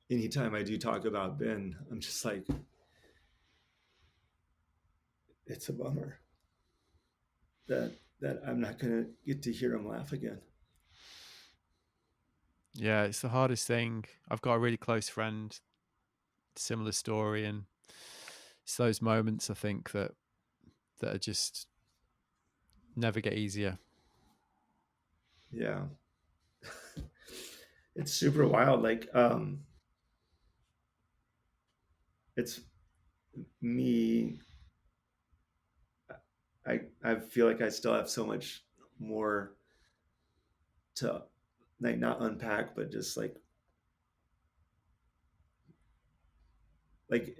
[SPEAKER 2] anytime I do talk about Ben, I'm just like, it's a bummer that I'm not gonna get to hear him laugh again.
[SPEAKER 1] Yeah, it's the hardest thing. I've got a really close friend, similar story, and it's those moments I think that are just never get easier.
[SPEAKER 2] Yeah, it's super wild. Like, it's me. I feel like I still have so much more to, like, not unpack, but just like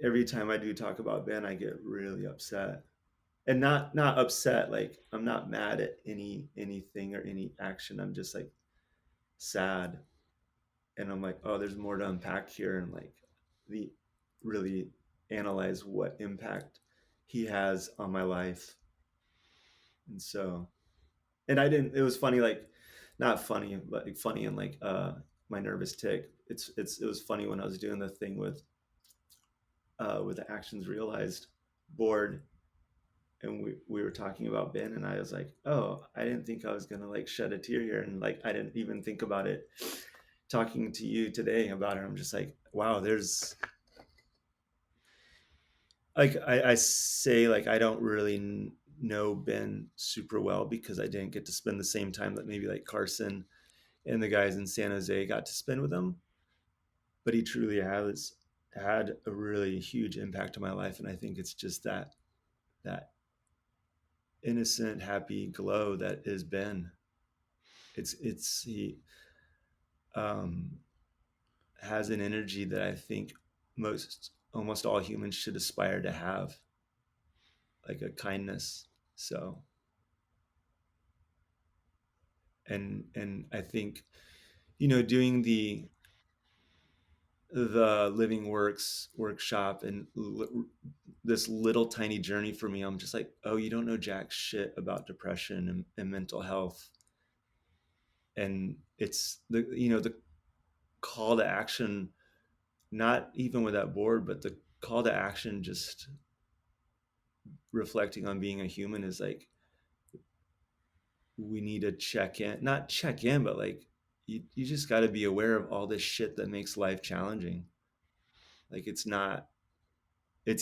[SPEAKER 2] every time I do talk about Ben, I get really upset. And not upset, like I'm not mad at anything or any action. I'm just like sad. And I'm like, oh, there's more to unpack here, and like the really analyze what impact he has on my life. And so, and I didn't, it was funny, like not funny, but like funny, and like my nervous tick. It was funny when I was doing the thing with the actions realized board, and we were talking about Ben, and I was like, oh, I didn't think I was gonna like shed a tear here, and like I didn't even think about it. Talking to you today about it, I'm just like, wow, there's like I say, like I don't really know Ben super well because I didn't get to spend the same time that maybe like Carson and the guys in San Jose got to spend with him, but he truly has had a really huge impact on my life. And I think it's just that innocent, happy glow that is Ben. It's he um, has an energy that I think most almost all humans should aspire to have, like a kindness. So, and I think doing the living works workshop and this little tiny journey for me, I'm just like, oh, you don't know jack shit about depression and mental health. And it's the call to action, not even with that board, but the call to action, just reflecting on being a human, is like, we need to check in, not check in, but like you just got to be aware of all this shit that makes life challenging. Like it's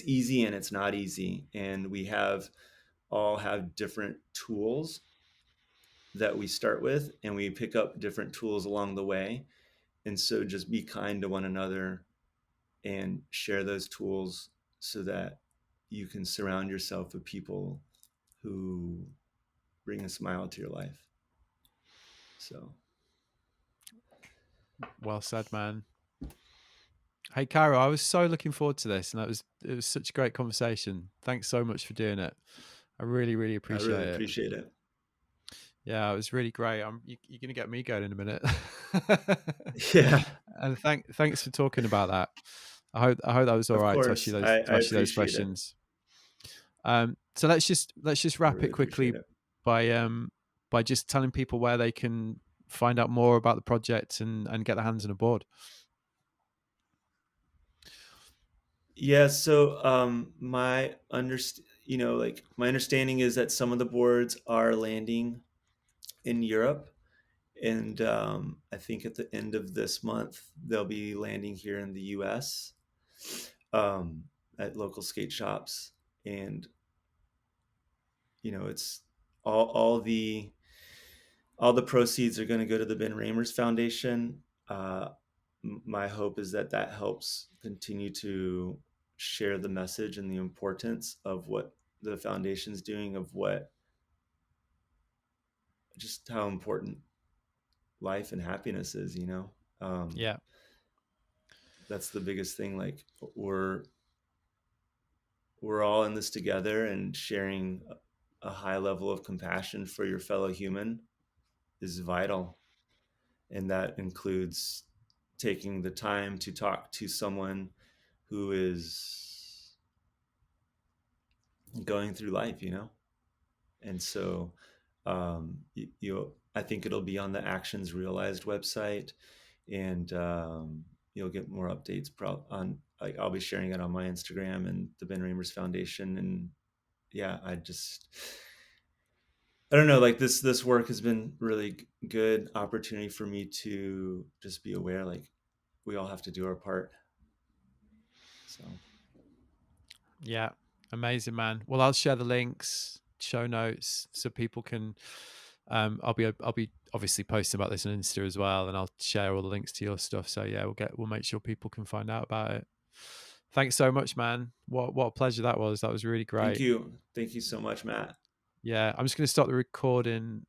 [SPEAKER 2] easy and it's not easy, and we all have different tools that we start with, and we pick up different tools along the way. And so just be kind to one another and share those tools so that you can surround yourself with people who bring a smile to your life. So,
[SPEAKER 1] Well said, man. Hey, Cairo, I was so looking forward to this, and it was such a great conversation. Thanks so much for doing it. I really, really
[SPEAKER 2] I really
[SPEAKER 1] appreciate it.
[SPEAKER 2] appreciate it.
[SPEAKER 1] Yeah, it was really great. You're going to get me going in a minute.
[SPEAKER 2] Yeah,
[SPEAKER 1] And thanks for talking about that. I hope that was all
[SPEAKER 2] of
[SPEAKER 1] right
[SPEAKER 2] course.
[SPEAKER 1] to
[SPEAKER 2] I
[SPEAKER 1] ask you those
[SPEAKER 2] appreciate it.
[SPEAKER 1] questions. So let's just
[SPEAKER 2] I
[SPEAKER 1] wrap
[SPEAKER 2] really
[SPEAKER 1] it
[SPEAKER 2] appreciate
[SPEAKER 1] quickly
[SPEAKER 2] it.
[SPEAKER 1] by um by just telling people where they can find out more about the project and get their hands on a board.
[SPEAKER 2] Yeah, so like my understanding is that some of the boards are landing in Europe, and I think at the end of this month they'll be landing here in the U.S. Um, at local skate shops. And it's all the proceeds are going to go to the Ben Raemers Foundation. My hope is that helps continue to share the message and the importance of what the foundation's doing, of just how important life and happiness is.
[SPEAKER 1] Yeah.
[SPEAKER 2] That's the biggest thing. Like, we're all in this together, and sharing a high level of compassion for your fellow human is vital. And that includes taking the time to talk to someone who is going through life, And so, I think it'll be on the Actions Realized website, and you'll get more updates on, like, I'll be sharing it on my Instagram and the Ben Raemers Foundation. And yeah, I don't know, like, this work has been really good opportunity for me to just be aware, like, we all have to do our part. So
[SPEAKER 1] Yeah. Amazing, man. Well, I'll share the links, show notes, so people can. I'll be obviously posting about this on Insta as well, and I'll share all the links to your stuff. So yeah, we'll make sure people can find out about it. Thanks so much, man. What a pleasure that was. That was really
[SPEAKER 2] thank
[SPEAKER 1] great.
[SPEAKER 2] you so much, Matt.
[SPEAKER 1] Yeah, I'm just going to stop the recording.